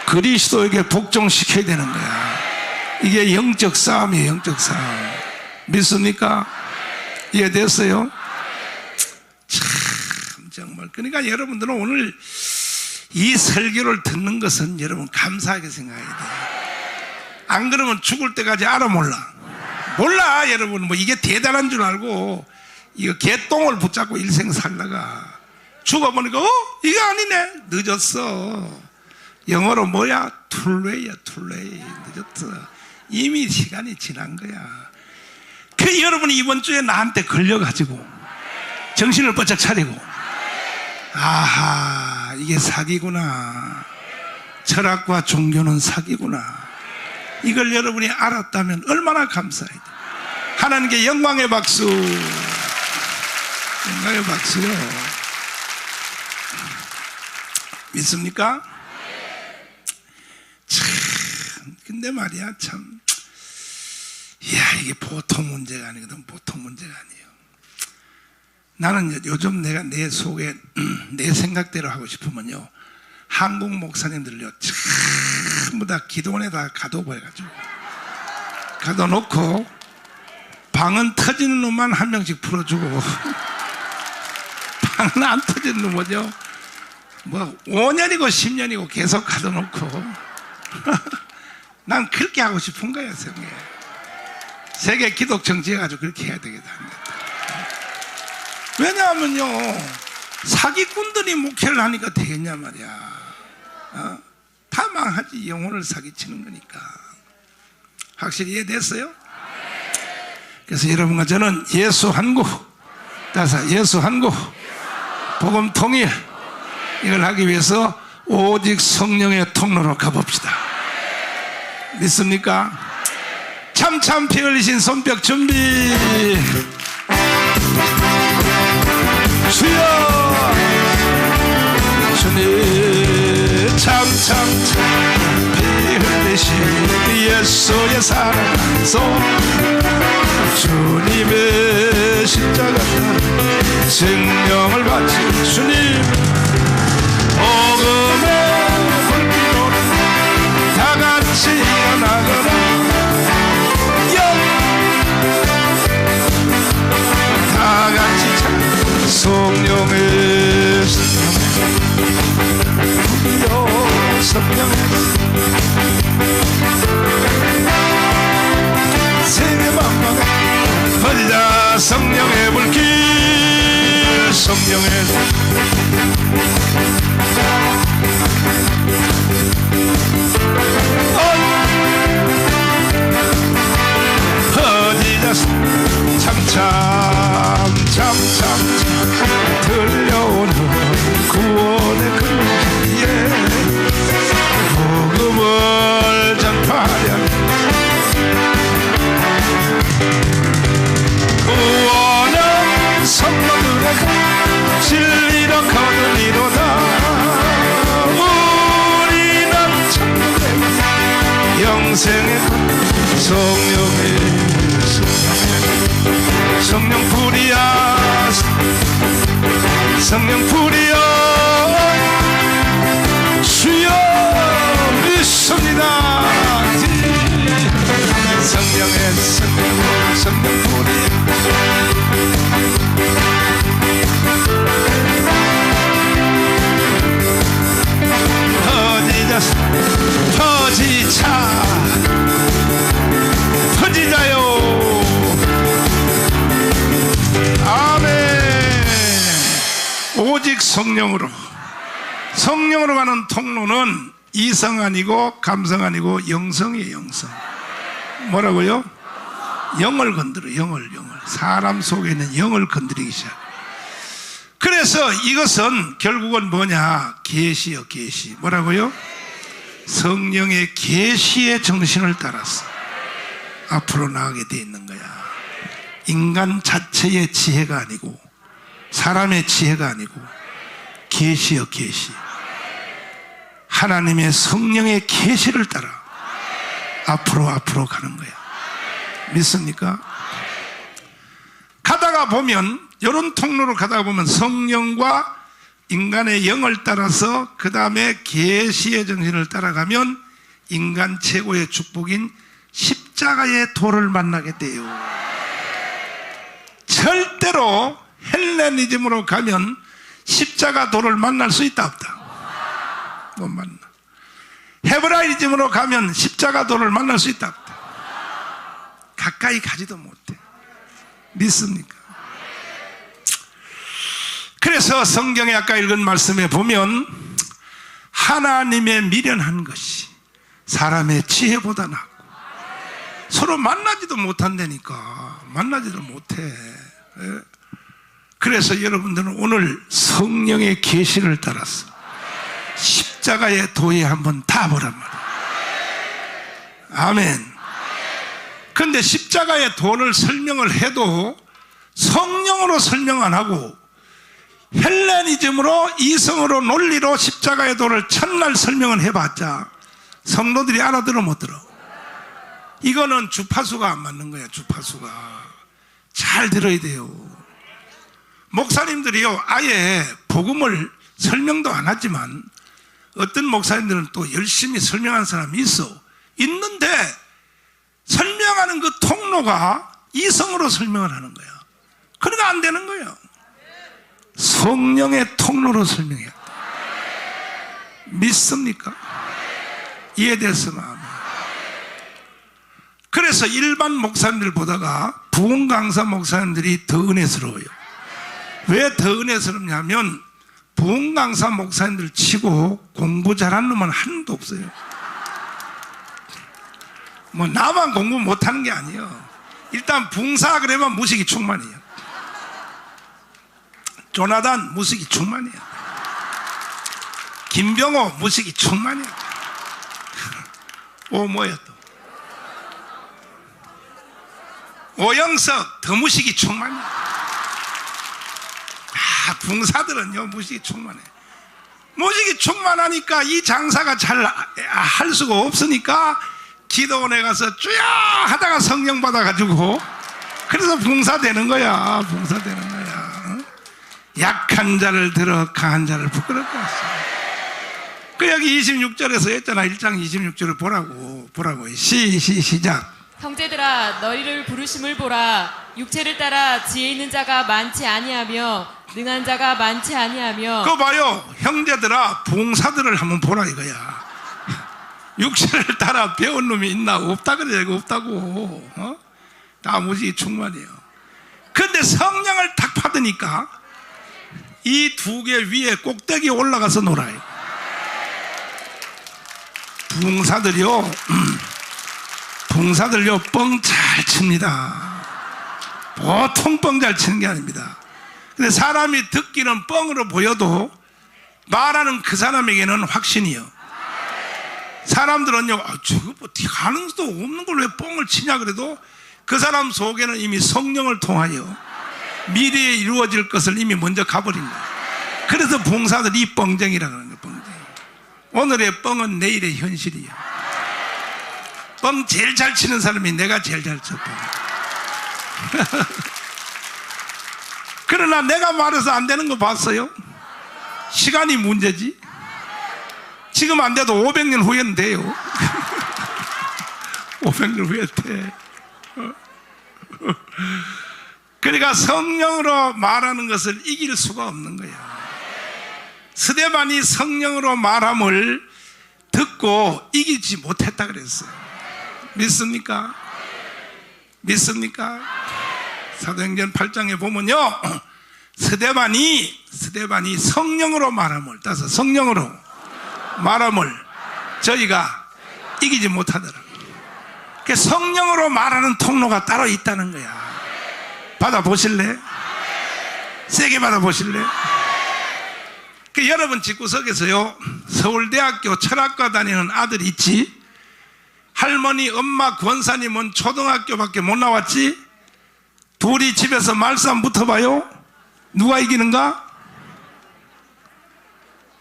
그리스도에게 복종시켜야 되는 거야. 이게 영적 싸움이에요. 영적 싸움. 믿습니까? 이해됐어요? 참 정말 그러니까 여러분들은 오늘 이 설교를 듣는 것은 여러분 감사하게 생각해야 돼요. 안 그러면 죽을 때까지 알아 몰라 여러분. 뭐 이게 대단한 줄 알고 이거 개똥을 붙잡고 일생 살다가 죽어보니까 이거 아니네. 늦었어. 영어로 뭐야? 툴레이야. 늦었어. 이미 시간이 지난 거야. 그 여러분이 이번 주에 나한테 걸려가지고 정신을 바짝 차리고 아하 이게 사기구나. 철학과 종교는 사기구나. 이걸 여러분이 알았다면 얼마나 감사해요. 하나님께 영광의 박수. 영광의 박수요. 믿습니까? 참 근데 말이야 참 이야 이게 보통 문제가 아니거든. 보통 문제가 아니에요. 나는 요즘 내가 내 속에 내 생각대로 하고 싶으면요 한국 목사님들요 전부 다 기도원에다 가둬버려가지고 가둬놓고 방은 터지는 놈만 한 명씩 풀어주고 방은 안 터지는 놈은요 뭐 5년이고 10년이고 계속 가둬놓고 난 그렇게 하고 싶은 거야. 세계 기독청 지어가지고 그렇게 해야 되겠다. 왜냐하면요 사기꾼들이 목회를 하니까 되겠냐 말이야. 다 망하지. 영혼을 사기치는 거니까. 확실히 이해됐어요? 그래서 여러분과 저는 예수 한국 예수 한국 복음 통일 이걸 하기 위해서 오직 성령의 통로로 가봅시다. 믿습니까? 참참 피 흘리신 손뼉 준비. 주여 주님 참참 피 흘리신 예수의 사랑 속 주님의 십자가 생명을 바친 주님 복음의 불길로 다 같이 일어나거라. 다 같이 찬 성령의 성령의 세계 만방에 퍼지자 성령의 불길. 성령의 어디자 참참참참 들려오는 구원의 글에 복음을 전파하려 구원은 성령의 진리로 거두리로다 우리는 천국의 영생의 성령의 성령 불이야 성령 불이야 주여 믿습니다 성령의 성령 불이야 퍼지자 퍼지자요 아멘 오직 성령으로 가는 통로는 이성 아니고 감성 아니고 영성이에요 영성 뭐라고요? 영을 건드려 영을 사람 속에 있는 영을 건드리기 시작 그래서 이것은 결국은 뭐냐 계시요 계시 뭐라고요? 성령의 계시의 정신을 따라서 앞으로 나가게 돼 있는 거야 인간 자체의 지혜가 아니고 사람의 지혜가 아니고 계시요 계시 하나님의 성령의 계시를 따라 앞으로 가는 거야 믿습니까? 가다가 보면 이런 통로로 가다가 보면 성령과 인간의 영을 따라서 그 다음에 계시의 정신을 따라가면 인간 최고의 축복인 십자가의 도를 만나게 돼요 절대로 헬레니즘으로 가면 십자가 도를 만날 수 있다 없다? 못 만나 헤브라이즘으로 가면 십자가 도를 만날 수 있다 없다? 가까이 가지도 못해 믿습니까? 그래서 성경에 아까 읽은 말씀에 보면 하나님의 미련한 것이 사람의 지혜보다 낫고 서로 만나지도 못한다니까 만나지도 못해 그래서 여러분들은 오늘 성령의 계시를 따라서 십자가의 도에 한번 닿아보란 말이에요 아멘 그런데 십자가의 도를 설명을 해도 성령으로 설명 안 하고 헬레니즘으로 이성으로 논리로 십자가의 도를 첫날 설명을 해봤자 성도들이 알아들어 못 들어 이거는 주파수가 안 맞는 거야 주파수가 잘 들어야 돼요 목사님들이요 아예 복음을 설명도 안 하지만 어떤 목사님들은 또 열심히 설명하는 사람이 있는데 설명하는 그 통로가 이성으로 설명을 하는 거야 그러니까 안 되는 거예요 성령의 통로로 설명해야 돼 믿습니까? 이해됐으면 아멘 그래서 일반 목사님들 보다가 부흥 강사 목사님들이 더 은혜스러워요 왜 더 은혜스럽냐면 부흥 강사 목사님들 치고 공부 잘하는 놈은 한 놈도 없어요 뭐 나만 공부 못하는 게 아니에요 일단 붕사 그러면 무식이 충만해요 조나단 무식이 충만해요 김병호 무식이 충만해요 뭐야 또 오영석 더 무식이 충만해요 붕사들은요 무식이 충만해 무식이 충만하니까 이 장사가 잘 할 수가 없으니까 기도원에 가서 쭈야 하다가 성령 받아가지고 그래서 붕사되는 거야 붕사되는 거야 약한 자를 들어 강한 자를 부끄럽게 하시오 그 여기 26절에서 했잖아 1장 26절을 보라고 시작 형제들아 너희를 부르심을 보라 육체를 따라 지혜 있는 자가 많지 아니하며 능한 자가 많지 아니하며 그거 봐요 형제들아 봉사들을 한번 보라 이거야 육체를 따라 배운 놈이 있나 없다 그래 없다고 다 무지 충만해요 근데 성령을 딱 받으니까 이 두 개 위에 꼭대기에 올라가서 놀아요. 붕사들요 뻥 잘 칩니다. 보통 뻥 잘 치는 게 아닙니다. 근데 사람이 듣기는 뻥으로 보여도 말하는 그 사람에게는 확신이요. 사람들은요, 저거 뭐 가능성도 없는 걸 왜 뻥을 치냐 그래도 그 사람 속에는 이미 성령을 통하여 미래에 이루어질 것을 이미 먼저 가버린 거예요. 그래서 봉사들 이 뻥쟁이라고 하는 거예요. 뻥쟁이. 오늘의 뻥은 내일의 현실이에요. 뻥 제일 잘 치는 사람이 내가 제일 잘 쳐. 그러나 내가 말해서 안 되는 거 봤어요? 시간이 문제지. 지금 안 돼도 500년 후에는 돼요. 500년 후에 돼. 그러니까 성령으로 말하는 것을 이길 수가 없는 거야. 스데반이 성령으로 말함을 듣고 이기지 못했다 그랬어요. 믿습니까? 믿습니까? 사도행전 8장에 보면요, 스데반이 성령으로 말함을 따서 성령으로 말함을 저희가 이기지 못하더라고요. 성령으로 말하는 통로가 따로 있다는 거야. 받아보실래? 세게 받아보실래? 여러분 집구석에서요, 서울대학교 철학과 다니는 아들이 있지? 할머니, 엄마, 권사님은 초등학교밖에 못 나왔지? 둘이 집에서 말싸움 붙어봐요? 누가 이기는가?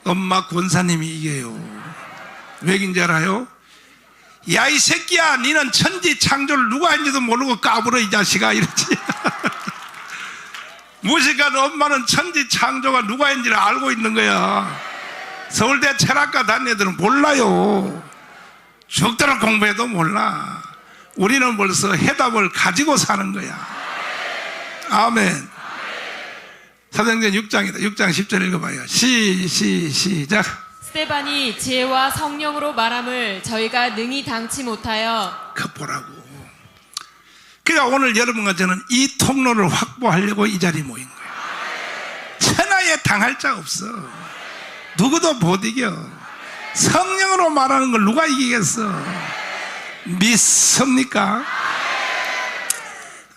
엄마 권사님이 이겨요. 왜 이긴지 알아요? 야, 이 새끼야, 니는 천지 창조를 누가 했는지도 모르고 까불어 이 자식아, 이러지. 무식한 엄마는 천지 창조가 누가 했는지를 알고 있는 거야. 서울대 철학과 다니는 애들은 몰라요. 죽도록 공부해도 몰라. 우리는 벌써 해답을 가지고 사는 거야. 아멘. 사도행전 6장이다. 6장 10절 읽어봐요. 시작. 스데반이 지혜와 성령으로 말함을 저희가 능히 당치 못하여. 그 보라고. 그러니까 오늘 여러분과 저는 이 통로를 확보하려고 이 자리에 모인 거예요. 천하에 당할 자 없어. 누구도 못 이겨. 성령으로 말하는 걸 누가 이기겠어? 믿습니까?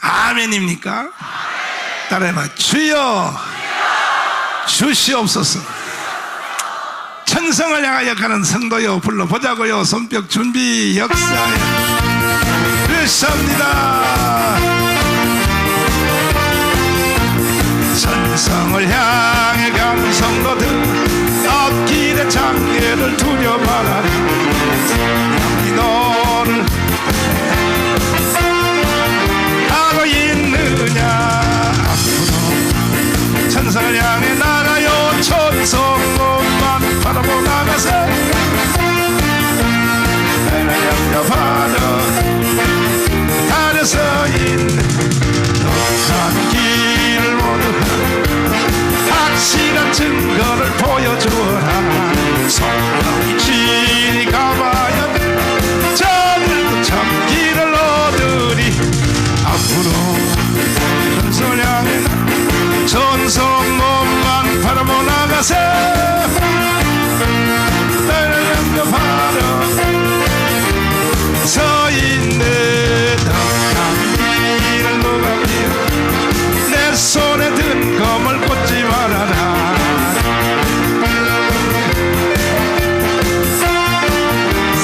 아멘입니까? 따라해봐. 주여 주시옵소서. 천성을 향하여 가는 성도여 불러보자고요. 손뼉 준비. 역사에 믿습니다. 천성을 향해 가는 성도들 앞길의 장애를 두려 말아라. 이 너를 하고 있느냐. 앞으로 천성을 향해 나가요. 천성만 바라보 나가서 내가 영접하는 달에 서 있는 가는 길을 모두 확실한 증거를 보여주어라. 성령이 진이 가봐야 저들도 참 길을 얻으리. 앞으로 천성을 향해 전성 몸만 바라보 나가세. 나를 영접하러 서 있네. 덕한 길을 누가 비워 내 손에 든 검을 꽂지 말아라.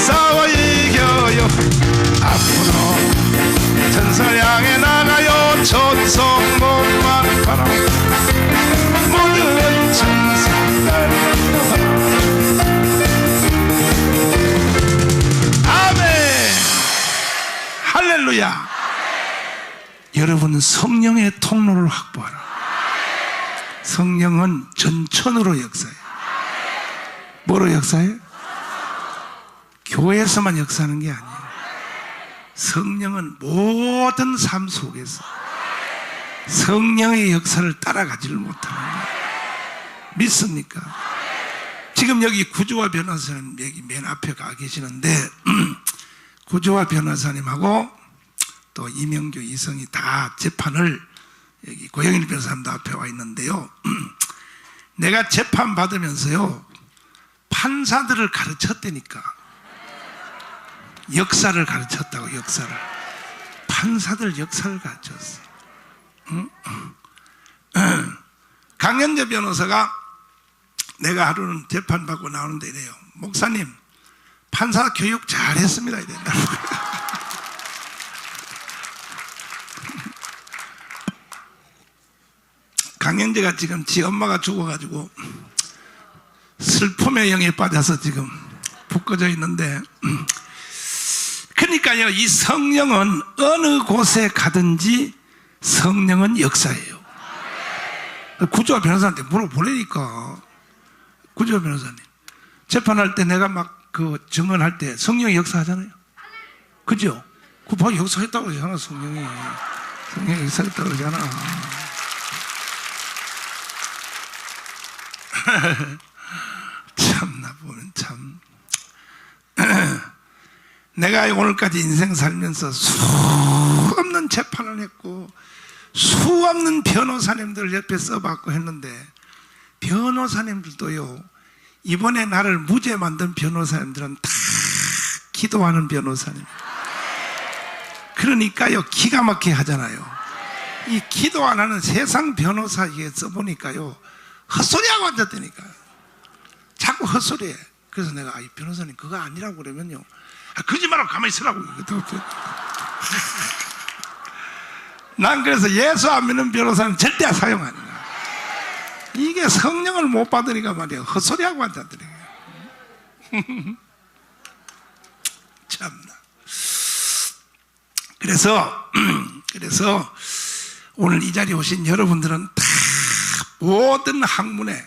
싸워 이겨요. 앞으로 천성을 향해 나가요. 천성 몸만 바라보 모든 천사들. 아멘. 할렐루야. 여러분은 성령의 통로를 확보하라. 성령은 전천으로 역사해. 뭐로 역사해? 교회에서만 역사하는 게 아니에요. 성령은 모든 삶 속에서 성령의 역사를 따라가지를 못하는 거예요. 믿습니까? 지금 여기 구조화 변호사님 여기 맨 앞에 가 계시는데 구조화 변호사님하고 또 이명규, 이성이 다 재판을 여기 고영일 변호사님도 앞에 와 있는데요. 내가 재판 받으면서요, 판사들을 가르쳤다니까. 역사를 가르쳤다고, 역사를. 판사들 역사를 가르쳤어. 강현재 변호사가 내가 하루는 재판받고 나오는데 이래요. 목사님, 판사 교육 잘했습니다. 이랬다. 강현재가 지금 지 엄마가 죽어가지고 슬픔의 영에 빠져서 지금 묶어져 있는데, 그러니까요, 이 성령은 어느 곳에 가든지 성령은 역사예요. 구조화 변호사한테 물어보려니까. 구조화 변호사님, 재판할 때 내가 막 그 증언할 때 성령이 역사하잖아요. 그죠? 그 봐, 역사했다고 그러잖아, 성령이. 성령이 역사했다고 그러잖아. 참나 보면 참. 내가 오늘까지 인생 살면서 수없는 재판을 했고 수없는 변호사님들 옆에 써봤고 했는데, 변호사님들도요, 이번에 나를 무죄 만든 변호사님들은 다 기도하는 변호사님. 그러니까요, 기가 막히게 하잖아요. 이 기도 안 하는 세상 변호사에 써보니까요, 헛소리하고 앉았다니까. 자꾸 헛소리해. 그래서 내가, 이 변호사님 그거 아니라고 그러면요, 거짓말하고 가만히 있으라고. 난 그래서 예수 안 믿는 변호사는 절대 사용 안 해요. 이게 성령을 못 받으니까 말이야, 헛소리하고 앉았더니. 참나. 그래서 오늘 이 자리에 오신 여러분들은 다 모든 학문에,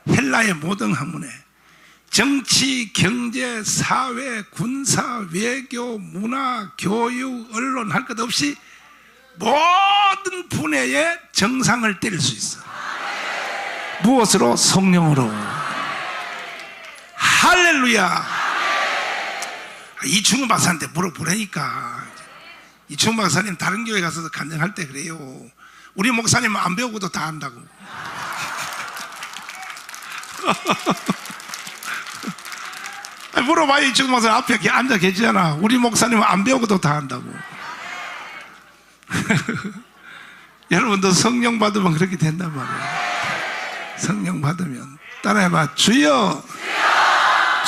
헬라의 모든 학문에, 정치, 경제, 사회, 군사, 외교, 문화, 교육, 언론 할 것 없이 모든 분야에 정상을 때릴 수 있어. 무엇으로? 성령으로. 할렐루야. 이충우 박사한테 물어보라니까. 이충우 박사님 다른 교회 가서 간증할 때 그래요. 우리 목사님은 안 배우고도 다 한다고. 물어봐요. 이충우 박사님 앞에 앉아 계시잖아. 우리 목사님은 안 배우고도 다 한다고. 여러분도 성령 받으면 그렇게 된단 말이에요. 성령 받으면 따라해봐. 주여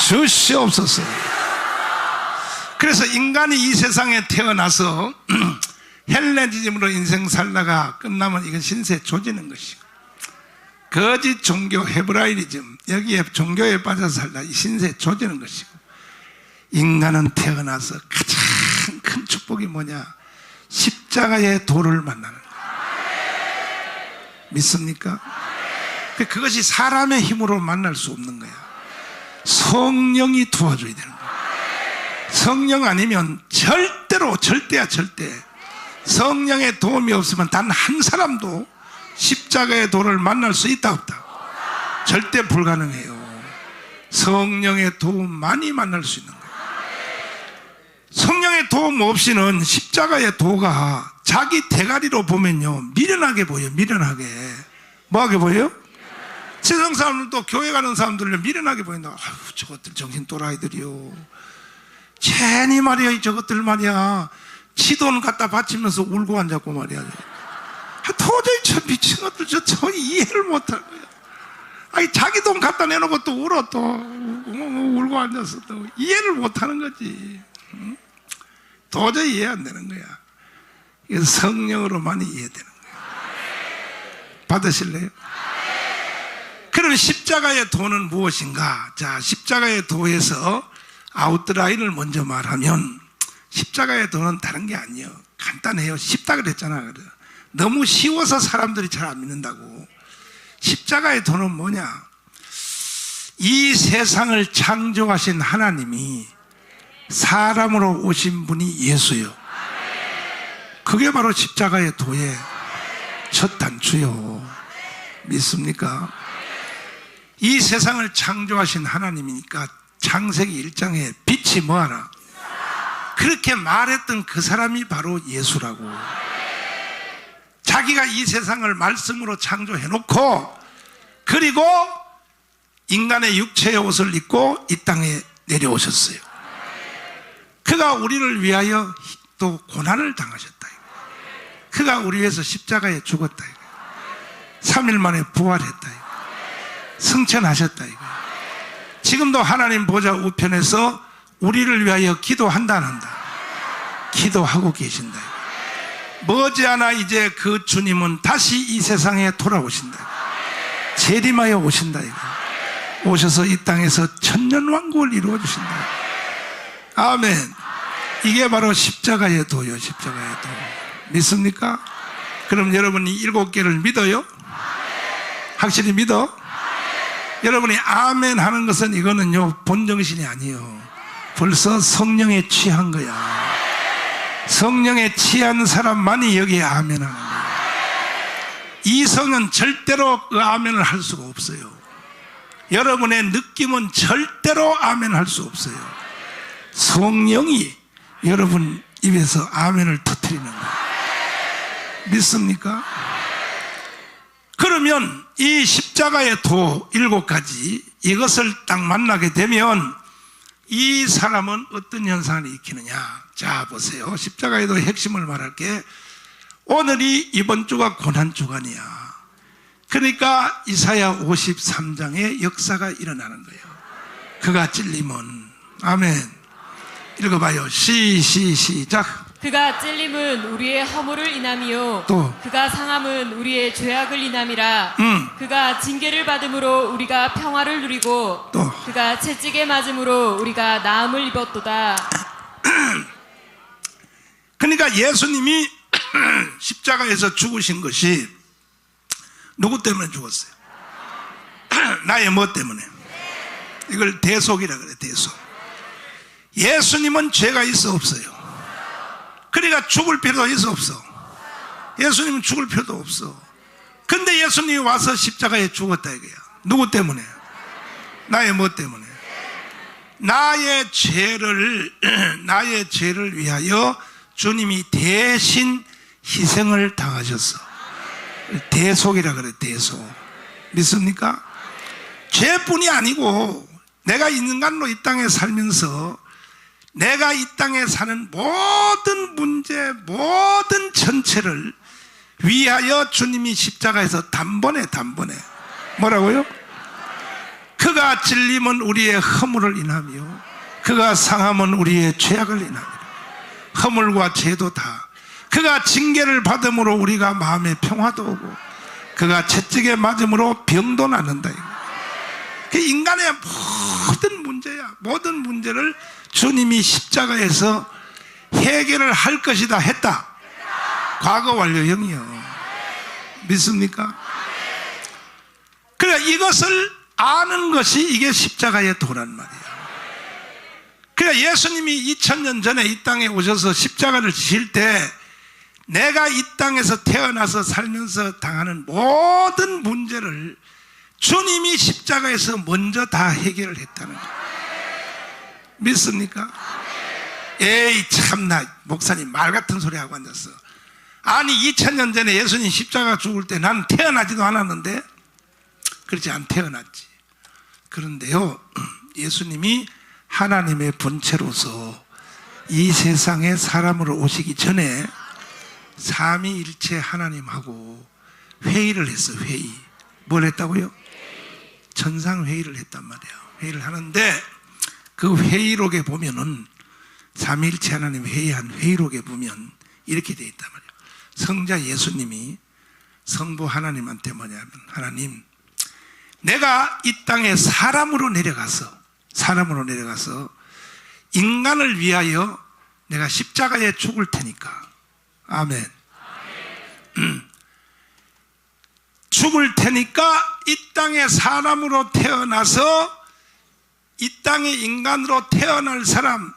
주시옵소서. 그래서 인간이 이 세상에 태어나서 헬레니즘으로 인생 살다가 끝나면 이건 신세 조지는 것이고, 거짓 종교 헤브라이즘, 여기에 종교에 빠져서 살다 이 신세 조지는 것이고, 인간은 태어나서 가장 큰 축복이 뭐냐? 십자가의 도를 만나는 거예요. 믿습니까? 그것이 사람의 힘으로 만날 수 없는 거야. 성령이 도와줘야 되는 거야. 성령 아니면 절대야 절대. 성령의 도움이 없으면 단 한 사람도 십자가의 도를 만날 수 있다 없다? 절대 불가능해요. 성령의 도움만이 만날 수 있는 거예요. 성령의 도움 없이는 십자가의 도가 자기 대가리로 보면요, 미련하게 보여요. 미련하게. 뭐하게 보여요? 세상 사람들도, 교회 가는 사람들은 미련하게 보인다. 아유, 저것들 정신 또라이들이요. 괜히 말이야, 저것들 말이야. 지 돈 갖다 바치면서 울고 앉았고 말이야. 도저히 저 미친 것들 저 이해를 못할 거야. 아니, 자기 돈 갖다 내놓고 또 울어, 또 울고 앉았어. 또 이해를 못하는 거지. 응? 도저히 이해 안 되는 거야. 이게 성령으로만 이해되는 거야. 받으실래요? 그럼 십자가의 도는 무엇인가? 자, 십자가의 도에서 아웃라인을 먼저 말하면, 십자가의 도는 다른 게 아니에요. 간단해요. 쉽다 그랬잖아. 너무 쉬워서 사람들이 잘 안 믿는다고. 십자가의 도는 뭐냐? 이 세상을 창조하신 하나님이 사람으로 오신 분이 예수요. 그게 바로 십자가의 도의 첫 단추요. 믿습니까? 이 세상을 창조하신 하나님이니까 창세기 1장에 빛이 뭐하라? 그렇게 말했던 그 사람이 바로 예수라고. 자기가 이 세상을 말씀으로 창조해놓고 그 그리고 인간의 육체의 옷을 입고 이 땅에 내려오셨어요. 그가 우리를 위하여 또 고난을 당하셨다. 그가 우리 위해서 십자가에 죽었다. 3일 만에 부활했다. 승천하셨다. 지금도 하나님 보좌 우편에서 우리를 위하여 기도한다 안 한다? 기도하고 계신다. 머지않아 이제 그 주님은 다시 이 세상에 돌아오신다. 재림하여 오신다. 오셔서 이 땅에서 천년왕국을 이루어 주신다. 아멘. 이게 바로 십자가의 도요. 십자가의 도. 믿습니까? 그럼 여러분이 7개를 믿어요? 확실히 믿어? 여러분이 아멘 하는 것은 이거는요 본정신이 아니에요. 벌써 성령에 취한 거야. 성령에 취한 사람만이 여기에 아멘 하는 거야. 이성은 절대로 그 아멘을 할 수가 없어요. 여러분의 느낌은 절대로 아멘 할 수 없어요. 성령이 여러분 입에서 아멘을 터뜨리는 거예요. 믿습니까? 그러면 이 십자가의 도 7가지 이것을 딱 만나게 되면 이 사람은 어떤 현상을 일으키느냐? 자 보세요. 십자가의 도의 핵심을 말할게. 오늘이 이번 주가 고난주간이야. 그러니까 이사야 53장의 역사가 일어나는 거예요. 그가 찔림은 아멘. 읽어봐요. 시작. 그가 찔림은 우리의 허물을 인함이요 또. 그가 상함은 우리의 죄악을 인함이라. 그가 징계를 받음으로 우리가 평화를 누리고 또. 그가 채찍에 맞음으로 우리가 나음을 입었도다. 그러니까 예수님이 십자가에서 죽으신 것이 누구 때문에 죽었어요? 나의 뭐 때문에? 이걸 대속이라 그래. 대속. 예수님은 죄가 있어 없어요? 그러니까 죽을 필요도 있어 없어? 예수님은 죽을 필요도 없어. 근데 예수님이 와서 십자가에 죽었다 이거야. 누구 때문에? 나의 뭐 때문에? 나의 죄를 위하여 주님이 대신 희생을 당하셨어. 대속이라 그래. 대속. 믿습니까? 죄뿐이 아니고 내가 인간으로 이 땅에 살면서 내가 이 땅에 사는 모든 문제, 모든 전체를 위하여 주님이 십자가에서 단번에 뭐라고요? 그가 찔림은 우리의 허물을 인하며 그가 상함은 우리의 죄악을 인하며 허물과 죄도 다. 그가 징계를 받음으로 우리가 마음에 평화도 오고 그가 채찍에 맞음으로 병도 낫는다. 그 인간의 모든 문제야. 모든 문제를 주님이 십자가에서 해결을 할 것이다 했다. 과거 완료형이요. 믿습니까? 그래 이것을 아는 것이 이게 십자가의 도란 말이야. 그래 예수님이 2000년 전에 이 땅에 오셔서 십자가를 지실 때 내가 이 땅에서 태어나서 살면서 당하는 모든 문제를 주님이 십자가에서 먼저 다 해결을 했다는 거예요. 믿습니까? 에이 참나 목사님 말 같은 소리 하고 앉았어. 아니 2000년 전에 예수님 십자가 죽을 때 나는 태어나지도 않았는데. 그렇지 안 태어났지. 그런데요 예수님이 하나님의 본체로서 이 세상에 사람으로 오시기 전에 삼위일체 하나님하고 회의를 했어. 회의. 뭘 했다고요? 전상회의를 했단 말이에요. 회의를 하는데 그 회의록에 보면은 삼위일체 하나님 회의한 회의록에 보면 이렇게 되어 있단 말이에요. 성자 예수님이 성부 하나님한테 뭐냐면 하나님 내가 이 땅에 사람으로 내려가서 인간을 위하여 내가 십자가에 죽을 테니까 아멘. 죽을 테니까 이 땅에 사람으로 태어나서 이 땅에 인간으로 태어날 사람,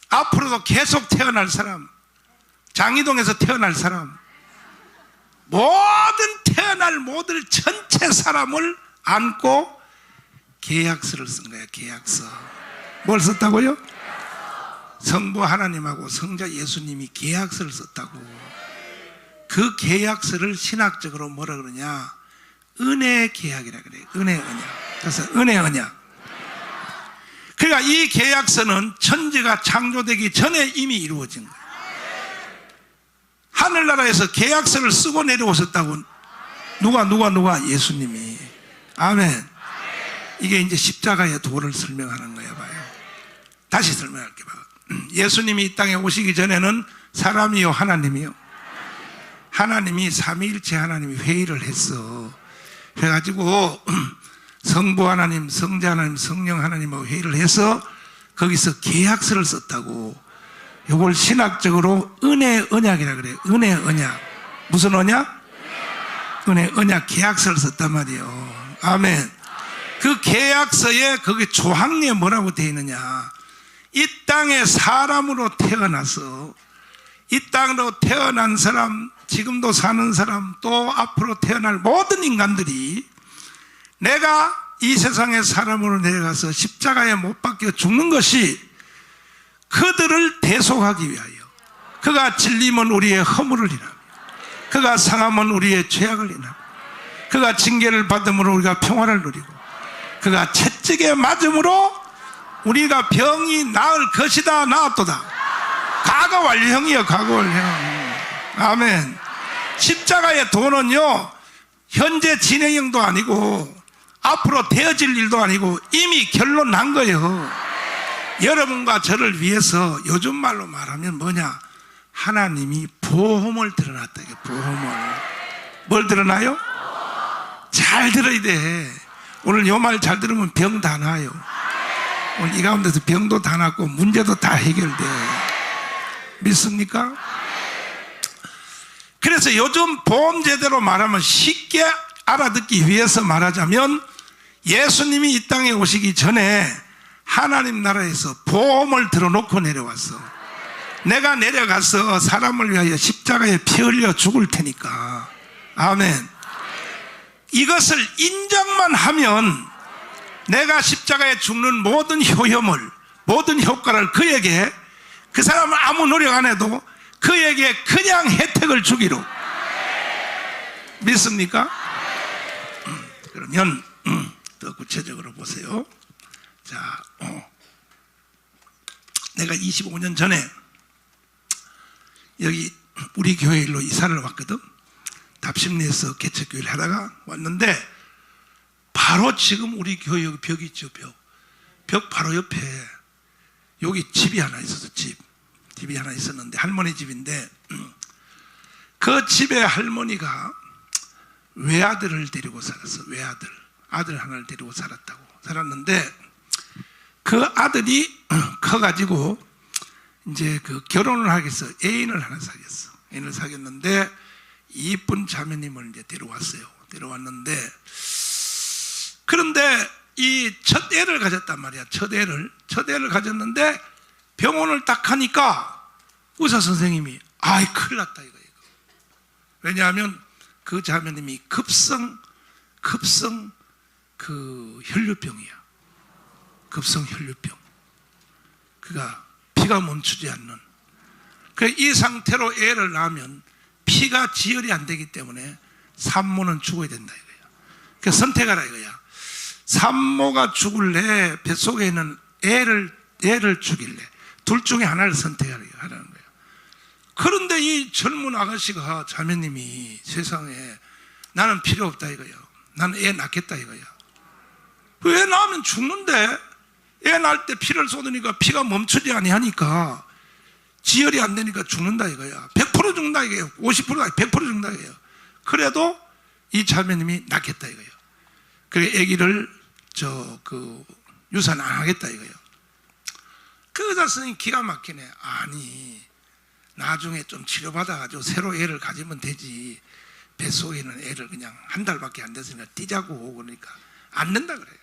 앞으로도 계속 태어날 사람, 장이동에서 태어날 사람, 태어날 모든 전체 사람을 안고 계약서를 쓴 거야. 계약서. 뭘 썼다고요? 성부 하나님하고 성자 예수님이 계약서를 썼다고. 그 계약서를 신학적으로 뭐라 그러냐, 은혜 계약이라 그래요. 은혜 언약. 그래서 은혜 언약. 그러니까 이 계약서는 천지가 창조되기 전에 이미 이루어진 거예요. 하늘나라에서 계약서를 쓰고 내려오셨다고. 누가 예수님이. 아멘. 이게 이제 십자가의 도를 설명하는 거야 봐요. 다시 설명할게 봐. 예수님이 이 땅에 오시기 전에는 사람이요 하나님이요. 하나님이 삼위일체 하나님이 회의를 했어. 해가지고 성부 하나님, 성자 하나님, 성령 하나님하고 회의를 해서 거기서 계약서를 썼다고. 이걸 신학적으로 은혜 언약이라 그래요. 은혜 언약. 무슨 언약? 은혜 언약 계약서를 썼단 말이에요. 아멘. 그 계약서에 거기 조항에 뭐라고 되어 있느냐? 이 땅에 사람으로 태어나서 이 땅으로 태어난 사람, 지금도 사는 사람, 또 앞으로 태어날 모든 인간들이 내가 이 세상에 사람으로 내려가서 십자가에 못 박혀 죽는 것이 그들을 대속하기 위하여, 그가 질리면 우리의 허물을 인하며, 그가 상하면 우리의 죄악을 인하며, 그가 징계를 받음으로 우리가 평화를 누리고, 그가 채찍에 맞음으로 우리가 병이 나을 것이다. 나았도다. 과거 완료형이에요. 과거 완료형. 아멘. 십자가의 도는요, 현재 진행형도 아니고 앞으로 되어질 일도 아니고 이미 결론 난 거예요. 여러분과 저를 위해서 요즘 말로 말하면 뭐냐? 하나님이 보험을 들어놨다. 보험을. 뭘 들어놔요? 잘 들어야 돼. 오늘 요 말 잘 들으면 병 다 나요. 오늘 이 가운데서 병도 다 낫고 문제도 다 해결돼. 믿습니까? 그래서 요즘 보험 제대로 말하면 쉽게 알아듣기 위해서 말하자면 예수님이 이 땅에 오시기 전에 하나님 나라에서 보험을 들어놓고 내려왔어. 내가 내려가서 사람을 위하여 십자가에 피 흘려 죽을 테니까. 아멘. 이것을 인정만 하면 내가 십자가에 죽는 모든 효험을, 모든 효과를 그에게, 그 사람은 아무 노력 안 해도 그에게 그냥 혜택을 주기로. 믿습니까? 그러면 더 구체적으로 보세요. 자, 내가 25년 전에 여기 우리 교회 일로 이사를 왔거든. 답심리에서 개척교회를 하다가 왔는데 바로 지금 우리 교회 여기 벽이 있죠. 벽 바로 옆에 여기 집이 하나 있었어. 집이 하나 있었는데 할머니 집인데 그 집에 할머니가 외아들을 데리고 살았어. 아들 하나를 데리고 살았는데 그 아들이 커가지고 이제 그 결혼을 하기 위해서 애인을 하나 사귀었어. 애인을 사귀었는데 이쁜 자매님을 이제 데려왔는데 그런데 이 첫 애를 가졌단 말이야. 첫 애를 가졌는데 병원을 딱 가니까 의사 선생님이 아이 큰일 났다 이거. 왜냐하면 그 자매님이 급성 그 혈류병이야. 급성 혈류병. 그가 피가 멈추지 않는. 이 상태로 애를 낳으면 피가 지혈이 안 되기 때문에 산모는 죽어야 된다 이거야. 그러니까 선택하라 이거야. 산모가 죽을래, 뱃속에 있는 애를 죽일래. 둘 중에 하나를 선택하라는 거야. 그런데 이 젊은 아가씨가, 자매님이 세상에 나는 필요 없다 이거야. 나는 애 낳겠다 이거야. 애 낳으면 죽는데 애 낳을 때 피를 쏟으니까 피가 멈추지 아니하니까 지혈이 안 되니까 죽는다 이거야. 100% 죽는다 이거예요. 50%가 100% 죽는다 이거예요. 그래도 이 자매님이 낳겠다 이거예요. 그래 아기를 유산 안 하겠다 이거예요. 그 의사 선생님 기가 막히네. 아니 나중에 좀 치료받아가지고 새로 애를 가지면 되지. 뱃속에 있는 애를 그냥 한 달밖에 안 됐으니까 띄자고. 그러니까 안 된다 그래요.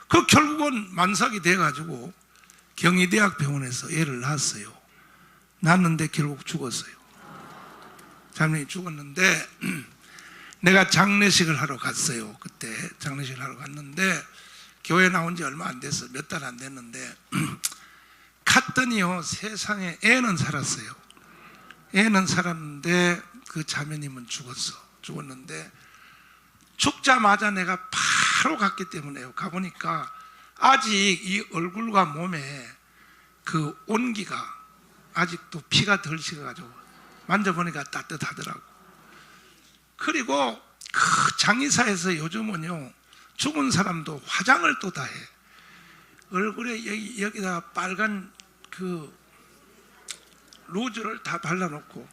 그 결국은 만삭이 돼가지고 경희대학병원에서 애를 낳았어요. 낳았는데 결국 죽었어요. 자매님이 죽었는데 내가 장례식을 하러 갔어요. 그때 장례식을 하러 갔는데 교회 나온 지 얼마 안 됐어. 몇 달 안 됐는데 갔더니요 세상에 애는 살았어요. 애는 살았는데 그 자매님은 죽었는데 죽자마자 내가 바로 갔기 때문에요. 가보니까 아직 이 얼굴과 몸에 그 온기가 아직도 피가 덜 식어가지고 만져보니까 따뜻하더라고. 그리고 그 장의사에서 요즘은요, 죽은 사람도 화장을 또 다 해. 얼굴에 여기다 빨간 그 루즈를 다 발라놓고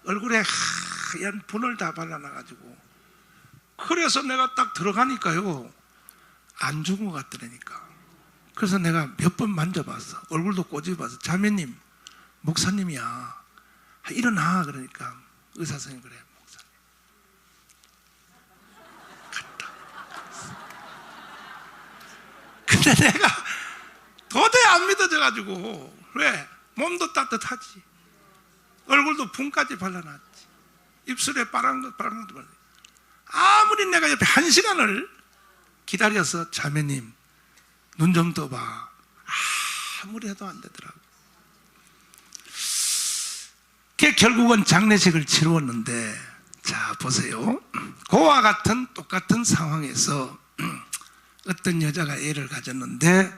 얼굴에 하얀 분을 다 발라놔가지고, 그래서 내가 딱 들어가니까요 안 죽은 것 같더라니까. 그래서 내가 몇 번 만져봤어. 얼굴도 꼬집어봤어. 자매님, 목사님이야, 일어나. 그러니까 의사 선생님, 그래 목사님. 갔다. 근데 내가 도저히 안 믿어져가지고. 왜? 몸도 따뜻하지, 얼굴도 분까지 발라놨지, 입술에 빨간 것도 발라놨지. 아무리 내가 옆에 1시간을 기다려서 자매님 눈 좀 떠봐, 아무리 해도 안 되더라고. 결국은 장례식을 치루었는데, 자 보세요. 그와 같은 똑같은 상황에서 어떤 여자가 애를 가졌는데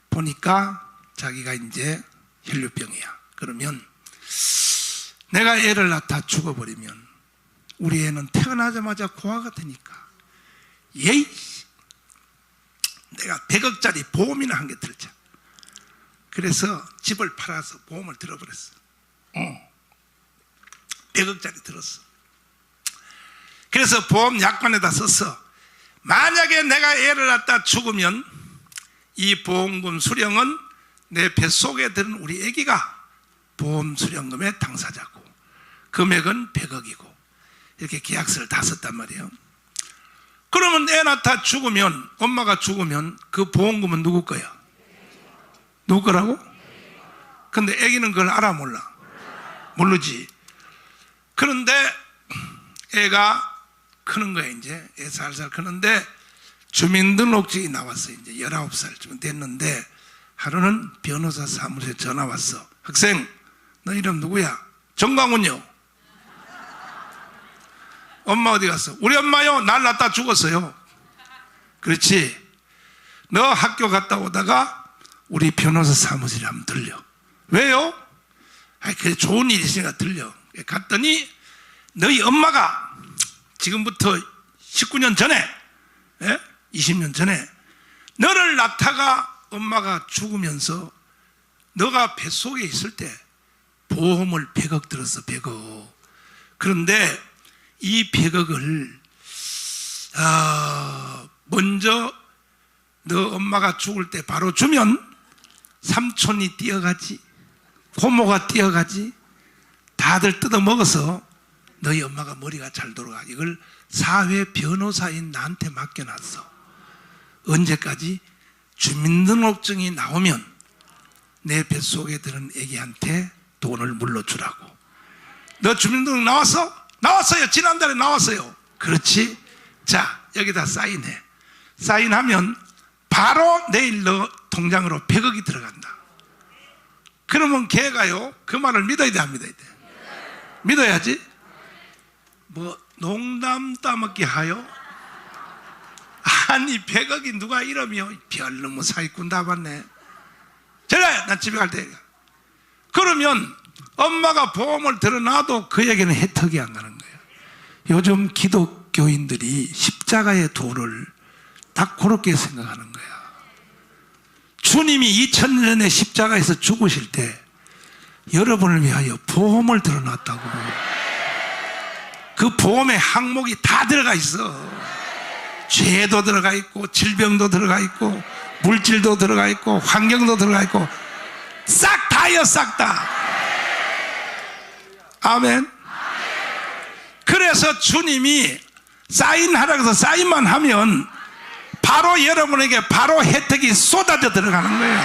보니까 자기가 이제 혈류병이야. 그러면 내가 애를 낳다 죽어버리면 우리 애는 태어나자마자 고아가 되니까, 예이, 내가 100억짜리 보험이나 한 개 들자. 그래서 집을 팔아서 보험을 들어버렸어. 100억짜리 들었어. 그래서 보험 약관에다 썼어. 만약에 내가 애를 낳다 죽으면 이 보험금 수령은 내 뱃속에 드는 우리 애기가 보험 수령금의 당사자고, 금액은 100억이고, 이렇게 계약서를 다 썼단 말이에요. 그러면 애 낳다 죽으면, 엄마가 죽으면 그 보험금은 누구 거야? 누구 거라고? 근데 애기는 그걸 알아 몰라? 모르지. 그런데 애가 크는 거야. 이제 애 살살 크는데 주민등록증이 나왔어. 이제 19살쯤 됐는데 하루는 변호사 사무소에 전화 왔어. 학생, 너 이름 누구야? 정광훈요. 엄마 어디 갔어? 우리 엄마요, 날 낳다 죽었어요. 그렇지. 너 학교 갔다 오다가 우리 변호사 사무실에 한번 들려. 왜요? 그래, 좋은 일이 있으니까 들려. 갔더니 너희 엄마가 지금부터 19년 전에, 20년 전에 너를 낳다가 엄마가 죽으면서 너가 뱃속에 있을 때 보험을 100억 들었어. 100억. 그런데 이 100억을 먼저 너 엄마가 죽을 때 바로 주면 삼촌이 뛰어가지, 고모가 뛰어가지, 다들 뜯어먹어서 너희 엄마가 머리가 잘 돌아가. 이걸 사회 변호사인 나한테 맡겨놨어. 언제까지? 주민등록증이 나오면 내 뱃속에 드는 애기한테 돈을 물러주라고. 너 주민등록 나왔어? 나왔어요. 지난달에 나왔어요. 그렇지. 자, 여기다 사인해. 사인하면 바로 내일 너 통장으로 100억이 들어간다. 그러면 걔가요, 그 말을 믿어야 돼, 안 믿어야 돼? 믿어야지. 뭐 농담 따먹기 하요? 아니 100억이 누가 이러며 별놈의 사기꾼 다 받네. 제가 난 집에 갈 때. 그러면 엄마가 보험을 들어놔도 그에게는 혜택이 안 가는 거예요. 요즘 기독교인들이 십자가의 도를 딱 그렇게 생각하는 거야. 주님이 2000년에 십자가에서 죽으실 때 여러분을 위하여 보험을 들어놨다고. 그 보험에 항목이 다 들어가 있어. 죄도 들어가 있고, 질병도 들어가 있고, 물질도 들어가 있고, 환경도 들어가 있고, 싹 다요, 싹 다. 아멘. 그래서 주님이 사인하라고 해서 사인만 하면 바로 여러분에게 바로 혜택이 쏟아져 들어가는 거예요.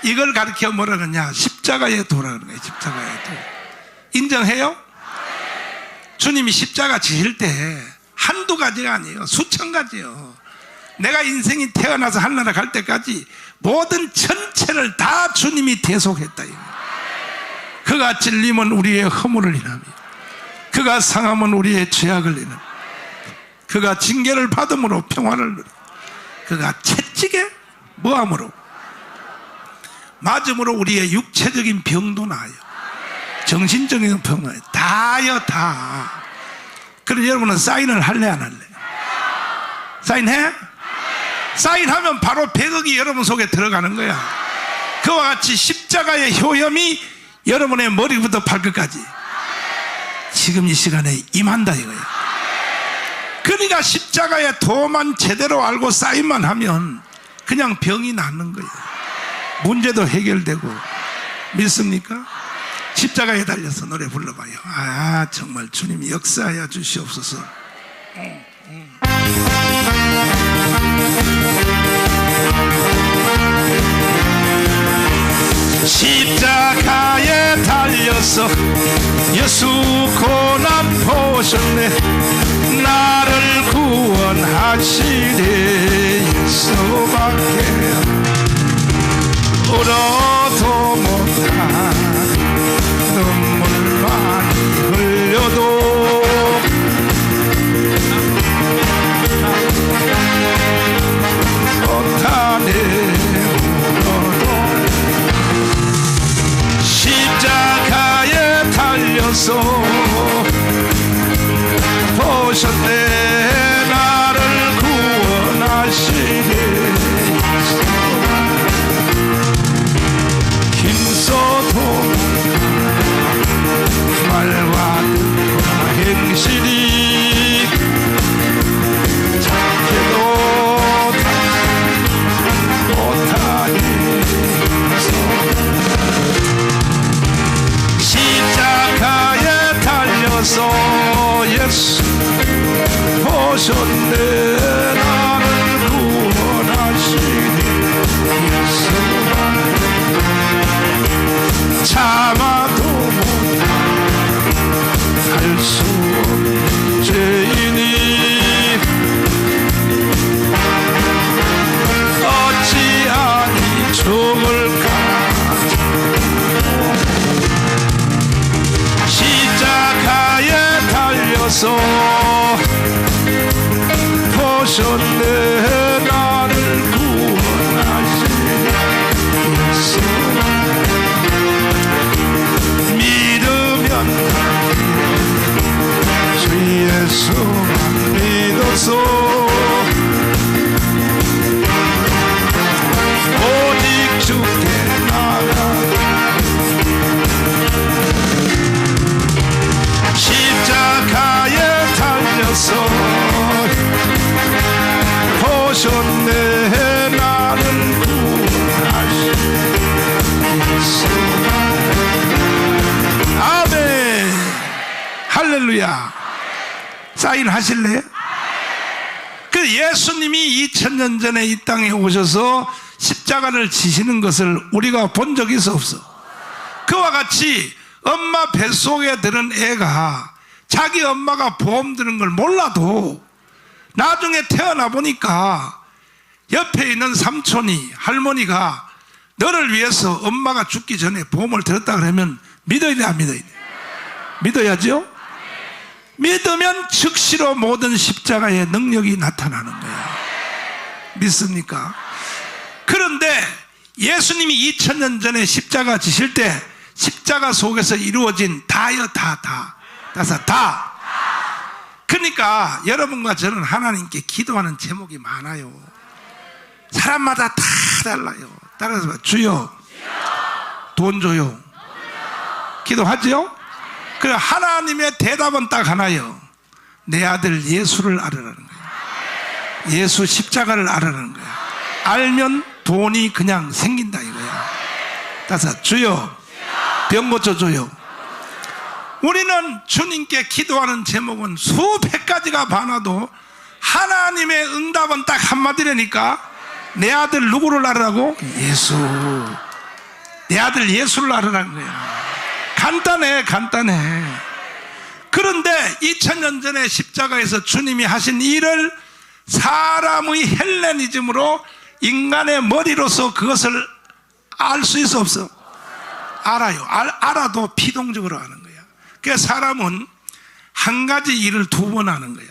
이걸 가르쳐 뭐라 그러냐? 십자가의 도라는 거예요. 십자가의 도. 인정해요? 주님이 십자가 지실 때 한두 가지가 아니에요. 수천 가지요. 내가 인생이 태어나서 하늘나라 갈 때까지 모든 전체를 다 주님이 대속했다. 그가 찔림은 우리의 허물을 인하며 그가 상함은 우리의 죄악을 인하며 그가 징계를 받음으로 평화를 누리. 그가 채찍에 뭐함으로 맞음으로 우리의 육체적인 병도 나아요. 정신적인 병은 다요 다. 그럼 여러분은 사인을 할래 안 할래? 사인해? 사인하면 바로 100억이 여러분 속에 들어가는 거야. 그와 같이 십자가의 효염이 여러분의 머리부터 발끝까지 지금 이 시간에 임한다 이거야. 그러니까 십자가의 도만 제대로 알고 사인만 하면 그냥 병이 낫는 거예요. 문제도 해결되고. 믿습니까? 십자가에 달려서 노래 불러봐요. 아 정말 주님이 역사하여 주시옵소서. 십자가에 달려서 예수 고난 보셨네. 나를 구원하시리. 예수밖에 울어도 못한 눈물 많이 흘려도 못하네. 울어도 십자가에 달려서 보셨네. 나를 구원하시네. 힘써도 말과 뜻과 행실이 작게도 못하니 십자가에 달려서 예수 보셨네. 나를 구원하시니 예수만 참아도 못할 수 없는 죄인이 어찌하니 죽을까. 십자가에 달려서 보셨네. 나를 구원하시니 예수만 믿으면 주 예수만 믿어서 오직 주께 나가. 십자가에 달려서 보셨네. 나를 구원하시니 예수만. 아멘. 할렐루야. 사인 하실래요? 그 예수님이 2000년 전에 이 땅에 오셔서 십자가를 지시는 것을 우리가 본 적이 없어. 그와 같이 엄마 뱃속에 들은 애가 자기 엄마가 보험 드는 걸 몰라도 나중에 태어나 보니까 옆에 있는 삼촌이, 할머니가 너를 위해서 엄마가 죽기 전에 보험을 들었다 그러면 믿어야 돼, 안 믿어야 돼? 믿어야죠? 믿으면 즉시로 모든 십자가의 능력이 나타나는 거야. 믿습니까? 그런데 예수님이 2000년 전에 십자가 지실 때 십자가 속에서 이루어진 다요 다. 그러니까 여러분과 저는 하나님께 기도하는 제목이 많아요. 사람마다 다 달라요. 따라서 주여 돈 줘요. 기도하죠? 그래 하나님의 대답은 딱 하나요. 내 아들 예수를 알으라는 거야. 예수 십자가를 알으라는 거야. 알면 돈이 그냥 생긴다 이거야. 따라서 주여 병 고쳐줘요. 우리는 주님께 기도하는 제목은 수백 가지가 많아도 하나님의 응답은 딱 한마디라니까. 내 아들 누구를 알으라고? 예수. 내 아들 예수를 알으라는 거야. 간단해. 그런데 2000년 전에 십자가에서 주님이 하신 일을 사람의 헬레니즘으로 인간의 머리로서 그것을 알 수 있어 없어? 알아요. 알아도 피동적으로 하는 거야. 그러니까 사람은 한 가지 일을 두 번 하는 거야.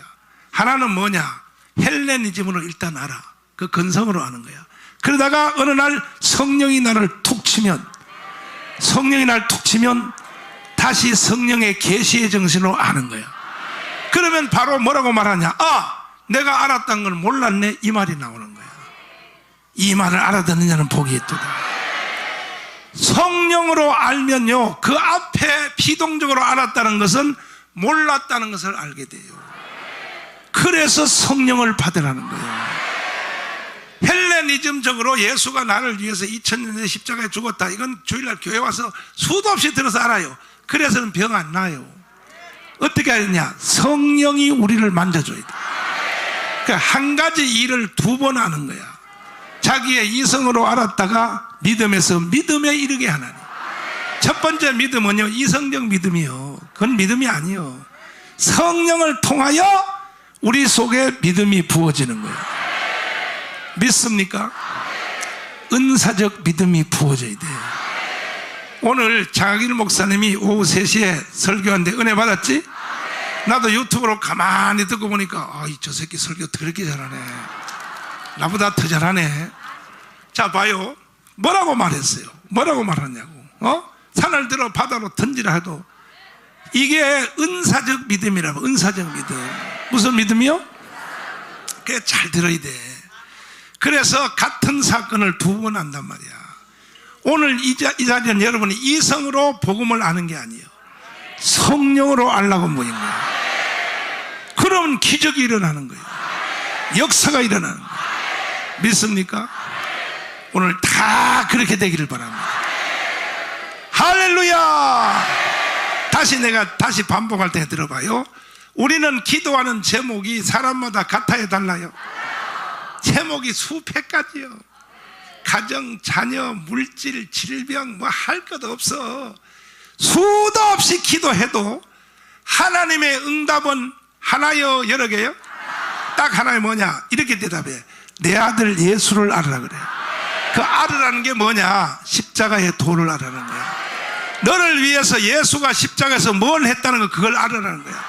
하나는 뭐냐? 헬레니즘으로 일단 알아. 그 근성으로 아는 거야. 그러다가 어느 날 성령이 나를 툭 치면, 성령이 나를 툭 치면 다시 성령의 계시의 정신으로 아는 거야. 그러면 바로 뭐라고 말하냐? 아, 내가 알았다는 걸 몰랐네, 이 말이 나오는 거야. 이 말을 알아듣느냐는 복이 있도다. 성령으로 알면요, 그 앞에 비동적으로 알았다는 것은 몰랐다는 것을 알게 돼요. 그래서 성령을 받으라는 거예요. 헬레니즘적으로 예수가 나를 위해서 2000년 전에 십자가에 죽었다, 이건 주일날 교회 와서 수도 없이 들어서 알아요. 그래서는 병 안 나요. 어떻게 하느냐? 성령이 우리를 만져줘야 돼. 그러니까 한 가지 일을 두 번 하는 거야. 자기의 이성으로 알았다가 믿음에서 믿음에 이르게 하나니. 첫 번째 믿음은요, 이성적 믿음이요. 그건 믿음이 아니요. 성령을 통하여 우리 속에 믿음이 부어지는 거예요. 믿습니까? 은사적 믿음이 부어져야 돼요. 오늘 장학일 목사님이 오후 3시에 설교하는데 은혜 받았지? 나도 유튜브로 가만히 듣고 보니까 저 새끼 설교 더럽게 잘하네. 나보다 더 잘하네. 자, 봐요. 뭐라고 말했어요? 뭐라고 말하냐고. 산을 들어 바다로 던지라 해도 이게 은사적 믿음이라고. 은사적 믿음. 무슨 믿음이요? 그게 잘 들어야 돼. 그래서 같은 사건을 두 번 한단 말이야. 오늘 이 자리는 여러분이 이성으로 복음을 아는 게 아니에요. 성령으로 알라고 모인 거예요. 그러면 기적이 일어나는 거예요. 역사가 일어나는 거예요. 믿습니까? 오늘 다 그렇게 되기를 바랍니다. 할렐루야! 내가 다시 반복할 때 들어봐요. 우리는 기도하는 제목이 사람마다 같아야 달라요. 제목이 수백 가지요. 가정, 자녀, 물질, 질병 뭐 할 것 없어. 수도 없이 기도해도 하나님의 응답은 하나요, 여러 개요? 딱 하나요. 뭐냐? 이렇게 대답해. 내 아들 예수를 알으라 그래. 그 알으라는 게 뭐냐? 십자가의 도를 알으라는 거야. 너를 위해서 예수가 십자가에서 뭘 했다는 거, 그걸 알으라는 거야.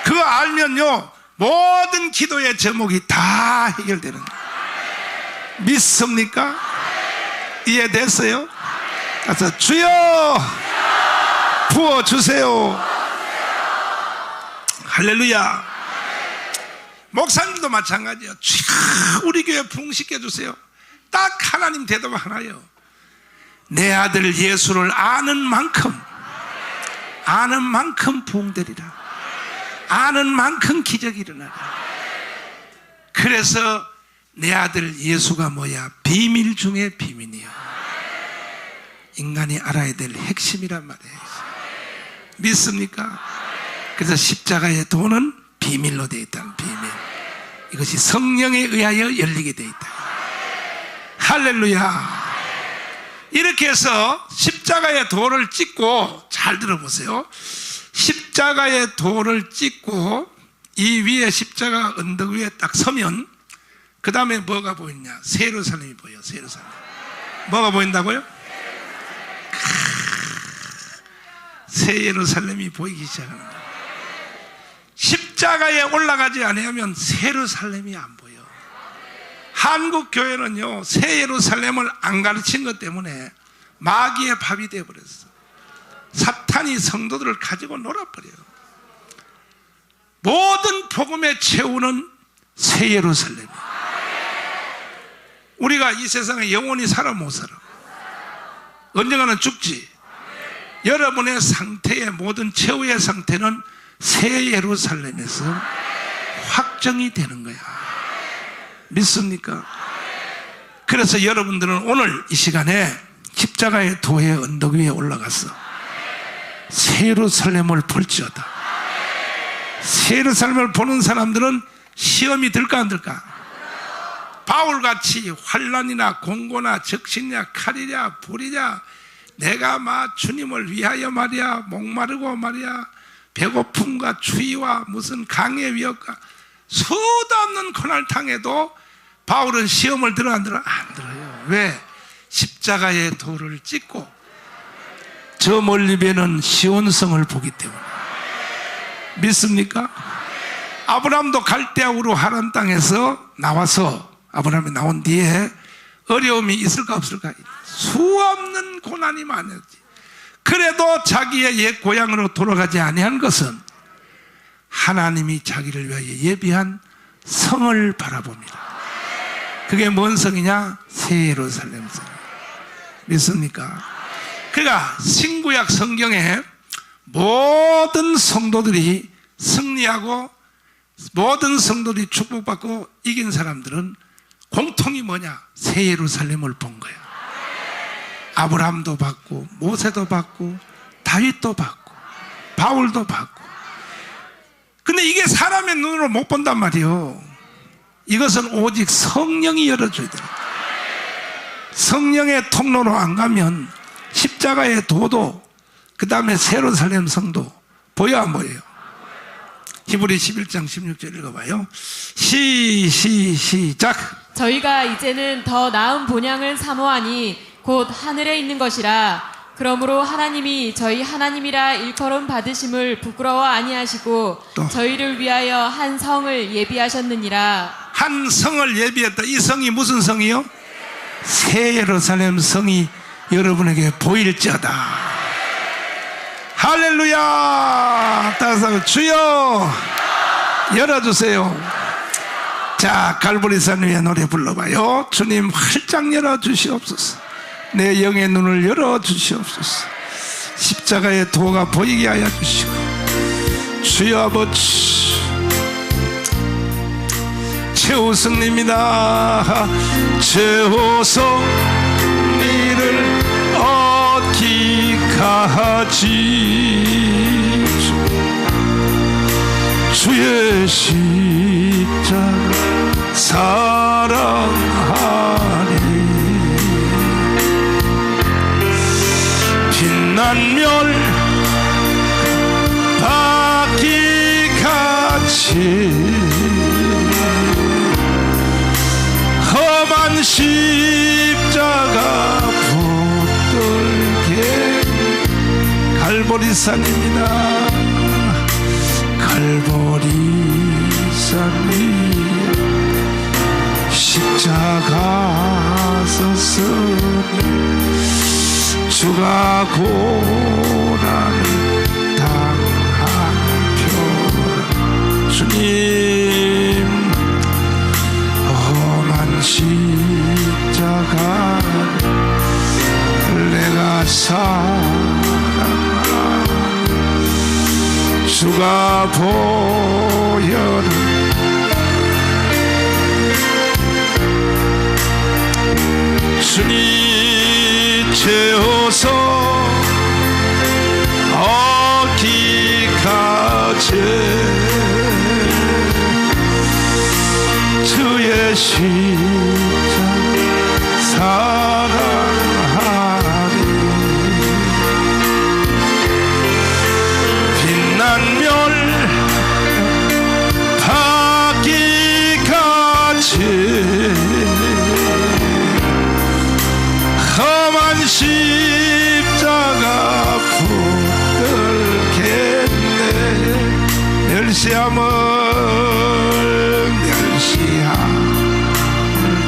그거 알면요, 모든 기도의 제목이 다 해결되는 거야. 믿습니까? 이해됐어요? 그래서 주여 부어주세요. 할렐루야. 목사님도 마찬가지예요. 우리 교회 부흥시켜 주세요. 딱 하나님 대답 하나요. 내 아들 예수를 아는 만큼 부흥되리라. 아는 만큼 기적이 일어나라. 그래서 내 아들 예수가 뭐야? 비밀 중에 비밀이야. 인간이 알아야 될 핵심이란 말이에요. 믿습니까? 그래서 십자가의 도는 비밀로 되어 있다는 비밀. 이것이 성령에 의하여 열리게 되어 있다. 할렐루야. 이렇게 해서 십자가의 도를 찍고, 잘 들어보세요. 십자가의 도를 찍고 이 위에 십자가 언덕 위에 딱 서면 그 다음에 뭐가 보이냐? 새 예루살렘이 보여. 새 예루살렘. 뭐가 보인다고요? 새 예루살렘이 보이기 시작하는 거예요. 십자가에 올라가지 아니하면 새 예루살렘이 안 보여. 한국 교회는요, 새 예루살렘을 안 가르친 것 때문에 마귀의 밥이 되어버렸어. 사탄이 성도들을 가지고 놀아버려요. 모든 복음의 최후는 새 예루살렘이에요. 우리가 이 세상에 영원히 살아 못 살아. 언젠가는 죽지. 여러분의 상태의 모든 최후의 상태는 새 예루살렘에서 확정이 되는 거야. 믿습니까? 그래서 여러분들은 오늘 이 시간에 십자가의 도의 언덕 위에 올라가서 새 예루살렘을 볼지어다. 새 예루살렘을 보는 사람들은 시험이 들까 안 들까? 바울같이 환난이나 공고나 적신이냐 칼이냐 불이냐 내가 주님을 위하여 말이야 목마르고 말이야 배고픔과 추위와 무슨 강의 위협과 수도 없는 고난을 당해도 바울은 시험을 들어 안 들어? 안 들어요. 왜? 십자가의 도를 찍고 저 멀리 배는 시온성을 보기 때문에. 믿습니까? 아브라함도 갈대아우로 하란 땅에서 나와서 아브라함이 나온 뒤에 어려움이 있을까 없을까? 수없는 고난이 많았지. 그래도 자기의 옛 고향으로 돌아가지 아니한 것은 하나님이 자기를 위하여 예비한 성을 바라봅니다. 그게 뭔 성이냐? 새 예루살렘 성. 믿습니까? 그러니까 신구약 성경에 모든 성도들이 승리하고 모든 성도들이 축복받고 이긴 사람들은 공통이 뭐냐? 새 예루살렘을 본 거예요. 아브라함도 받고 모세도 받고 다윗도 받고 바울도 받고. 근데 이게 사람의 눈으로 못 본단 말이에요. 이것은 오직 성령이 열어줘야 돼요. 성령의 통로로 안 가면 십자가의 도도 그 다음에 새 예루살렘 성도 보여 안 보여요? 히브리 11장 16절 읽어봐요. 시작. 저희가 이제는 더 나은 본향을 사모하니 곧 하늘에 있는 것이라. 그러므로 하나님이 저희 하나님이라 일컬음 받으심을 부끄러워 아니하시고 또. 저희를 위하여 한 성을 예비하셨느니라. 한 성을 예비했다. 이 성이 무슨 성이요? 새 예루살렘 성이 여러분에게 보일지어다. 할렐루야. 따라서 주여 열어주세요. 자, 갈보리산 위에 노래 불러봐요. 주님 활짝 열어주시옵소서. 내 영의 눈을 열어주시옵소서. 십자가의 도가 보이게 하여 주시고. 주여 아버지 최우승입니다. 최우승리를 얻기까지 주의 십자가 사랑하리. 빛난 멸 받기까지 험한 십자가 붙들게. 갈보리산입니다. 갈보리산 위에 십자가 섰으니 주가 고난을 당한 표. 주님 험한 십자가를 내가 사랑하는 주가 보혈을 주님 채워서 얻기까지 주의 십자가 사랑하리. 빛난 멸 받기까지 험한 십자가 붙들겠네. 멸시함을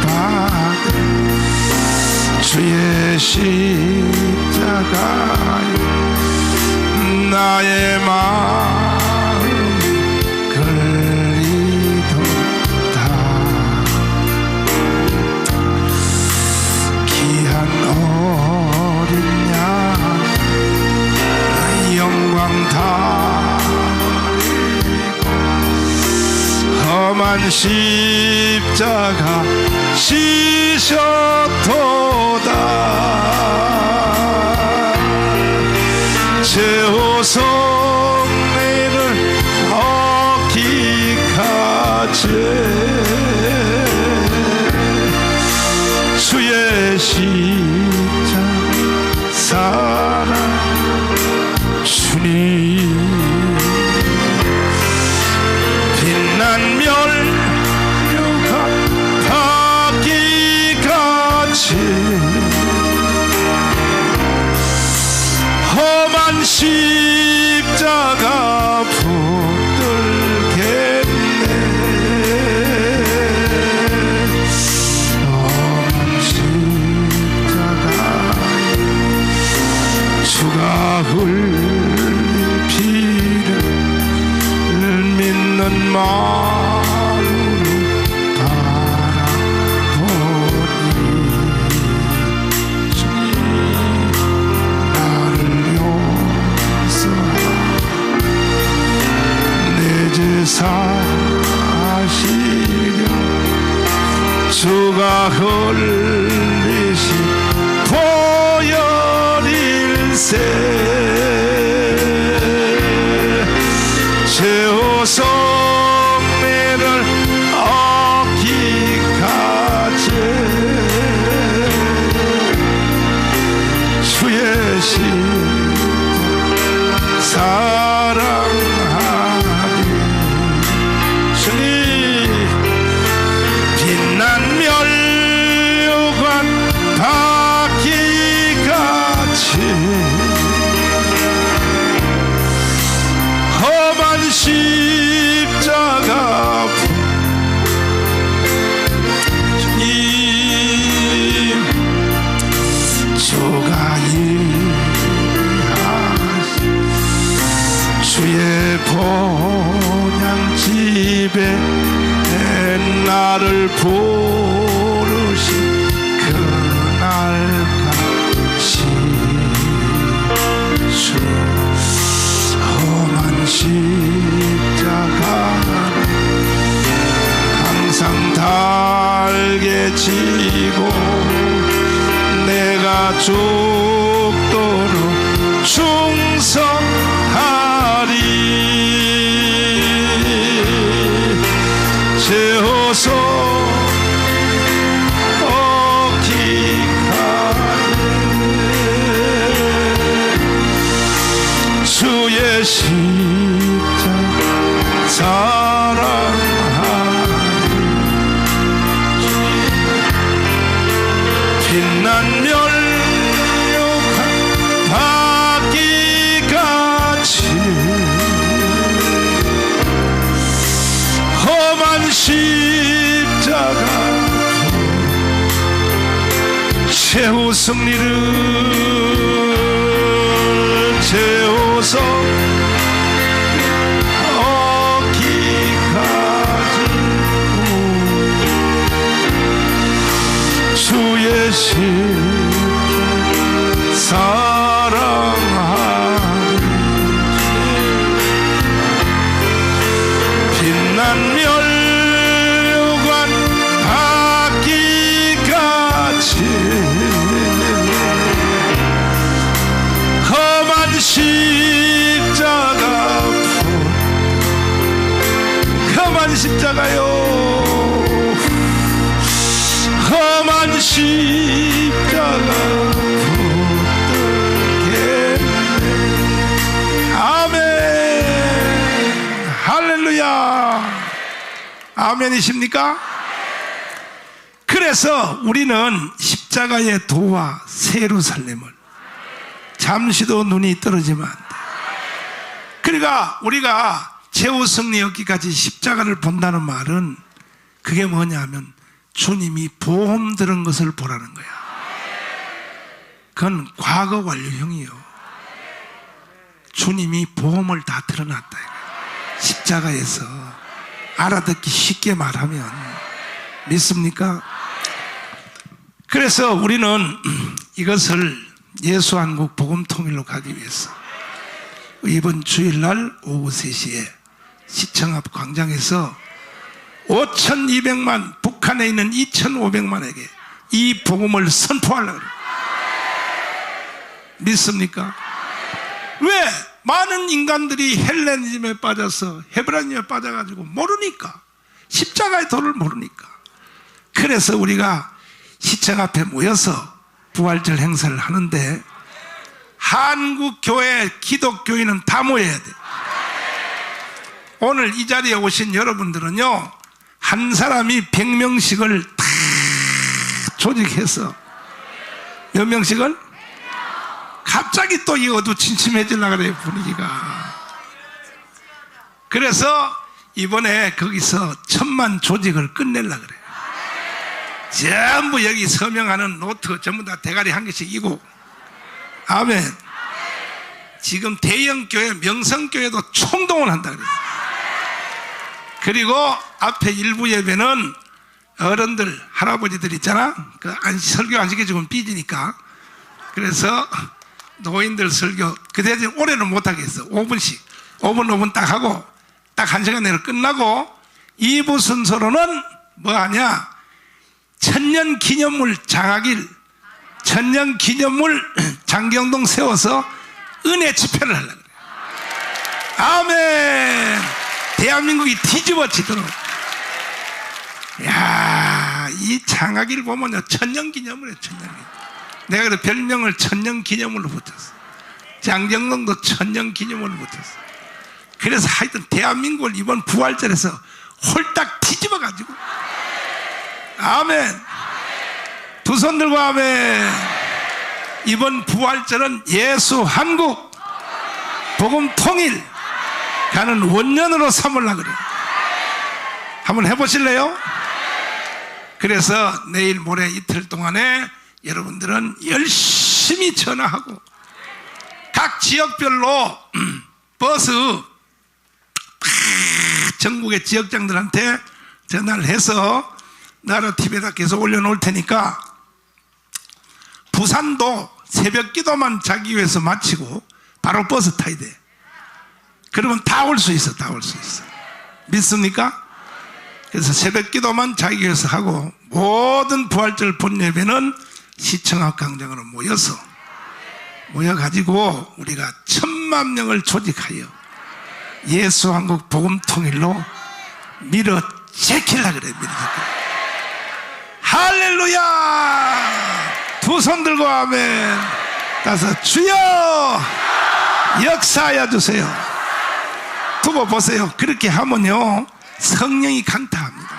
받은 주의 십자가에 나의 마음 걸리도다. 귀한 어린 양 영광 다 험한 십자가 지셨도다. 최후성리를 얻기까지 주의 십자가 사랑 주님. 빛난 멸류관 받기까지 험한 십자가 붙들겠네. 사시려 주가 흘리신 보혈일세 제호 성례를 얻기까지 주의 십자 사랑하리 주님 빛난 멸류관 바퀴같이 험한 십자가 주님 주가 일하시 주의 본향집에 나를 부르신 그날같이 주 험한 십자가 항상 달게 지고 내가 죽도록 충성하리 제호소 얻기까지 주의 십자 사랑하리 빛난 멸류관 바퀴같이 험한 십자가 최후 승리를 채워서 얻기까지 주의 십자 사랑하리 빛난 멸류관 바퀴같이 험한 십자가 험한 십자가요 험한 십자가 붙들겠네 아멘 할렐루야 아멘이십니까? 그래서 우리는 십자가의 도와 새 예루살렘을 잠시도 눈이 떨어지면 안 돼. 그러니까 우리가 최후 승리 얻기까지 십자가를 본다는 말은 그게 뭐냐면 주님이 보험 들은 것을 보라는 거야. 그건 과거 완료형이요. 주님이 보험을 다 드러났다. 십자가에서 알아듣기 쉽게 말하면 믿습니까? 그래서 우리는 이것을 예수한국 복음통일로 가기 위해서 이번 주일날 오후 3시에 시청 앞 광장에서 5,200만 북한에 있는 2,500만에게 이 복음을 선포하려고 그래요. 믿습니까? 왜? 많은 인간들이 헬레니즘에 빠져서 헤브라니즘에 빠져가지고 모르니까 십자가의 도를 모르니까 그래서 우리가 시청 앞에 모여서 부활절 행사를 하는데 한국 교회 기독교인은 다 모여야 돼. 오늘 이 자리에 오신 여러분들은요 한 사람이 100명씩을 다 조직해서 몇 명씩을? 갑자기 또 이 어두침침해지려고 그래요 분위기가. 그래서 이번에 거기서 1000만 조직을 끝내려고 그래요. 전부 여기 서명하는 노트 전부 다 대가리 한 개씩 이고 아멘. 지금 대형교회 명성교회도 총동원 한다 그랬어요. 그리고 앞에 일부 예배는 어른들 할아버지들 있잖아 그 설교 안 시켜주면 삐지니까 그래서 노인들 설교 그 대신 올해는 못하겠어. 5분씩 5분 딱 하고 딱 1시간 내로 끝나고 2부 순서로는 뭐하냐? 천년기념물 장학일, 천년기념물 장경동 세워서 은혜 집회를 하려고 그래요. 아멘. 대한민국이 뒤집어지도록. 야, 이 장학일 보면요, 천년기념물이에요. 천년기념물. 내가 그래서 별명을 천년기념물로 붙였어. 장경동도 천년기념물로 붙였어. 그래서 하여튼 대한민국을 이번 부활절에서 홀딱 뒤집어가지고, 아멘. 두 손 들고 아멘. 이번 부활절은 예수 한국 복음 통일 가는 원년으로 삼으려고 그래요. 한번 해보실래요? 그래서 내일 모레 이틀 동안에 여러분들은 열심히 전화하고 각 지역별로 버스 전국의 지역장들한테 전화를 해서 나라 TV에다 계속 올려놓을 테니까 부산도 새벽 기도만 자기 위해서 마치고 바로 버스 타야 돼. 그러면 다 올 수 있어. 다 올 수 있어. 믿습니까? 그래서 새벽 기도만 자기 위해서 하고 모든 부활절 본예배는 시청 앞 광장으로 모여가지고 우리가 1000만 명을 조직하여 예수 한국 복음 통일로 밀어 제키려고 그래. 할렐루야. 두 손 들고 아멘. 따서 주여 역사하여 주세요. 두고 보세요. 그렇게 하면요 성령이 강타합니다.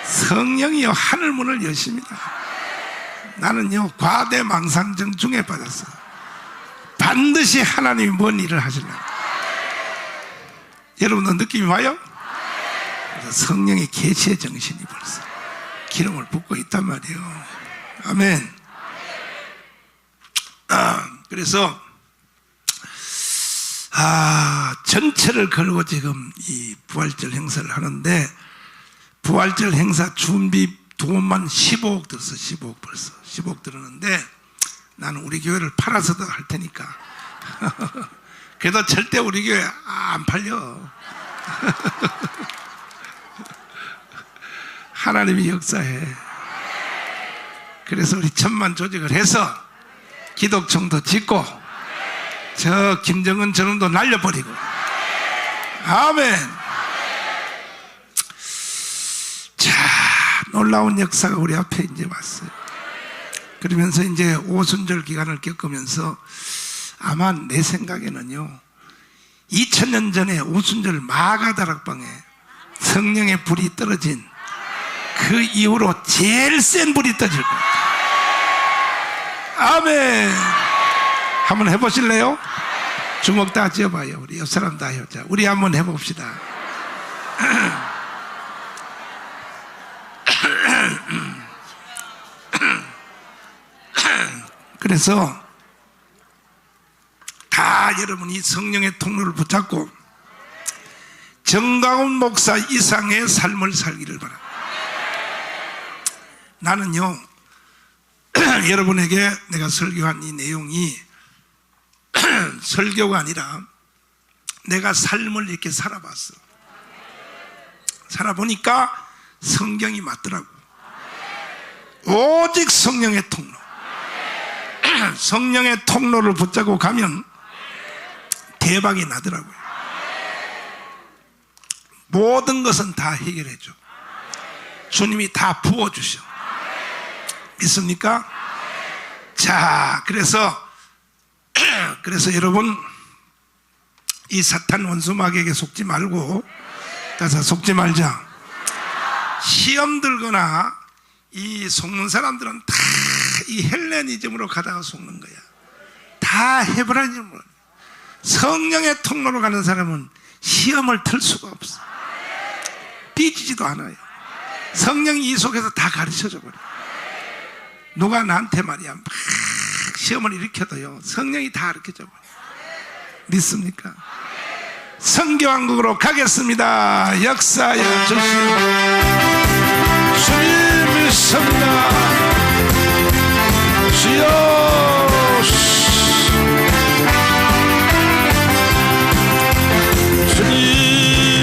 성령이요 하늘문을 여십니다. 나는요 과대망상증 중에 빠졌어요. 반드시 하나님이 뭔 일을 하시려고. 여러분도 느낌이 와요? 성령의 계시의 정신이 벌써 기름을 붓고 있단 말이에요. 아멘. 그래서 전체를 걸고 지금 이 부활절 행사를 하는데 부활절 행사 준비 돈만 15억 들었어. 15억 벌써 15억 들었는데 나는 우리 교회를 팔아서도 할 테니까 그래도 절대 우리 교회 안 팔려. 하나님이 역사해. 그래서 우리 1000만 조직을 해서 기독청도 짓고 저 김정은 저놈도 날려버리고. 아멘. 자, 놀라운 역사가 우리 앞에 이제 왔어요. 그러면서 이제 오순절 기간을 겪으면서 아마 내 생각에는요 2000년 전에 오순절 마가다락방에 성령의 불이 떨어진 그 이후로 제일 센 불이 떠질 거예요. 아멘. 한번 해보실래요? 주먹 다 쥐어봐요. 우리 옆 사람 다 해요. 자, 우리 한번 해봅시다. 그래서 다 여러분이 성령의 통로를 붙잡고 정강훈 목사 이상의 삶을 살기를 바랍니다. 나는요 여러분에게 내가 설교한 이 내용이 설교가 아니라 내가 삶을 이렇게 살아봤어. 살아보니까 성경이 맞더라고. 오직 성령의 통로. 성령의 통로를 붙잡고 가면 대박이 나더라고요. 모든 것은 다 해결해 줘. 주님이 다 부어주셔. 믿습니까? 자, 그래서 여러분 이 사탄 원수 마귀에게 속지 말고, 따서 속지 말자. 시험 들거나 이 속는 사람들은 다 이 헬레니즘으로 가다가 속는 거야. 다 헤브라이즘으로. 성령의 통로로 가는 사람은 시험을 틀 수가 없어. 삐지지도 않아요. 성령이 이 속에서 다 가르쳐줘 버려. 누가 나한테 말이야 막 시험을 일으켜도요 성령이 다 가르쳐줘 버려. 믿습니까? 성교왕국으로 가겠습니다. 역사여 주시오. 주님 믿습니다. 주여. 주님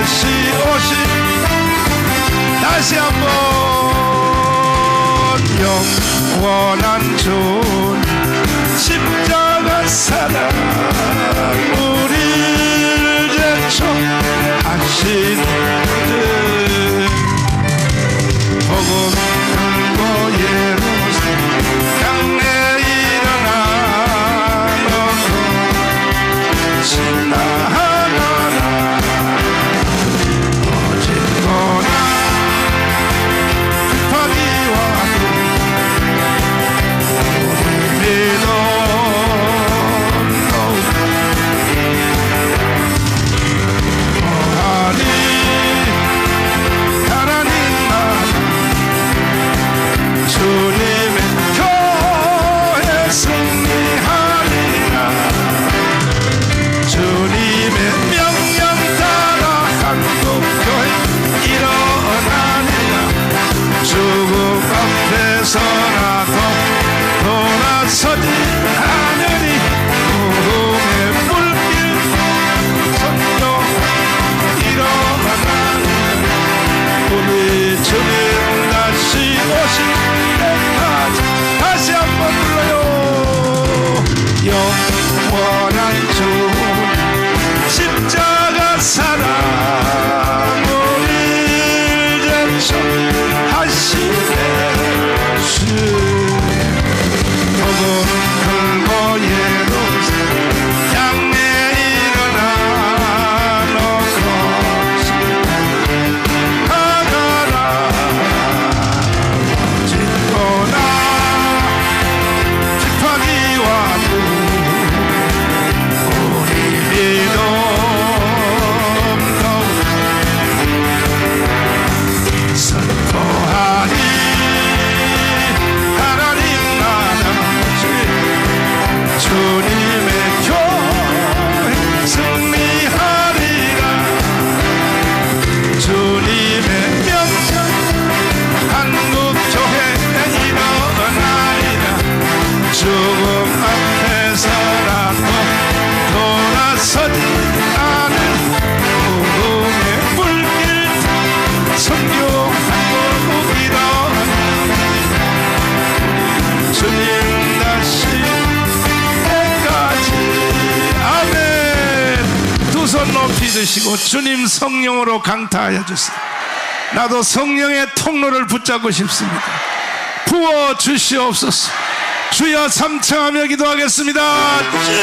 다시 오신 다시 한번 영원한 좋은 십자가 사랑 우리를 제초하신 그 복음 들고 예루살렘 강내 일어나 너도 신나하노라 어쨌거나 급하기 와도 우리 믿어 주님의 교회 승리하리라 주님의 명령 따라 한국교회 일어나리라 죽음 앞에서라도 돌아서지 않으리 구름의 물길 선교 일어나리라 우리 주님 다시 오실 다시 한번 불러요 영원한 주 십자가 사랑 우리를 제초하시네 주 복음 들고 예루살렘 양내 일어나 놓고 하가라 핍박이 와도 우리 믿음도 선포하리 하나님 나라 주님의 교회 승리하리라 주님의 명령 한국교회 일어나리라 죽음 앞에서라도 돌아서지 않은 구름의 물길 성교하고 일어나리라 주님 다시 때까지 아멘 두 손 높이 드시고 주님 성령으로 강타하여 주세요 나도 성령의 통로를 붙잡고 싶습니다 부어 주시옵소서 주여 삼창하며 기도하겠습니다.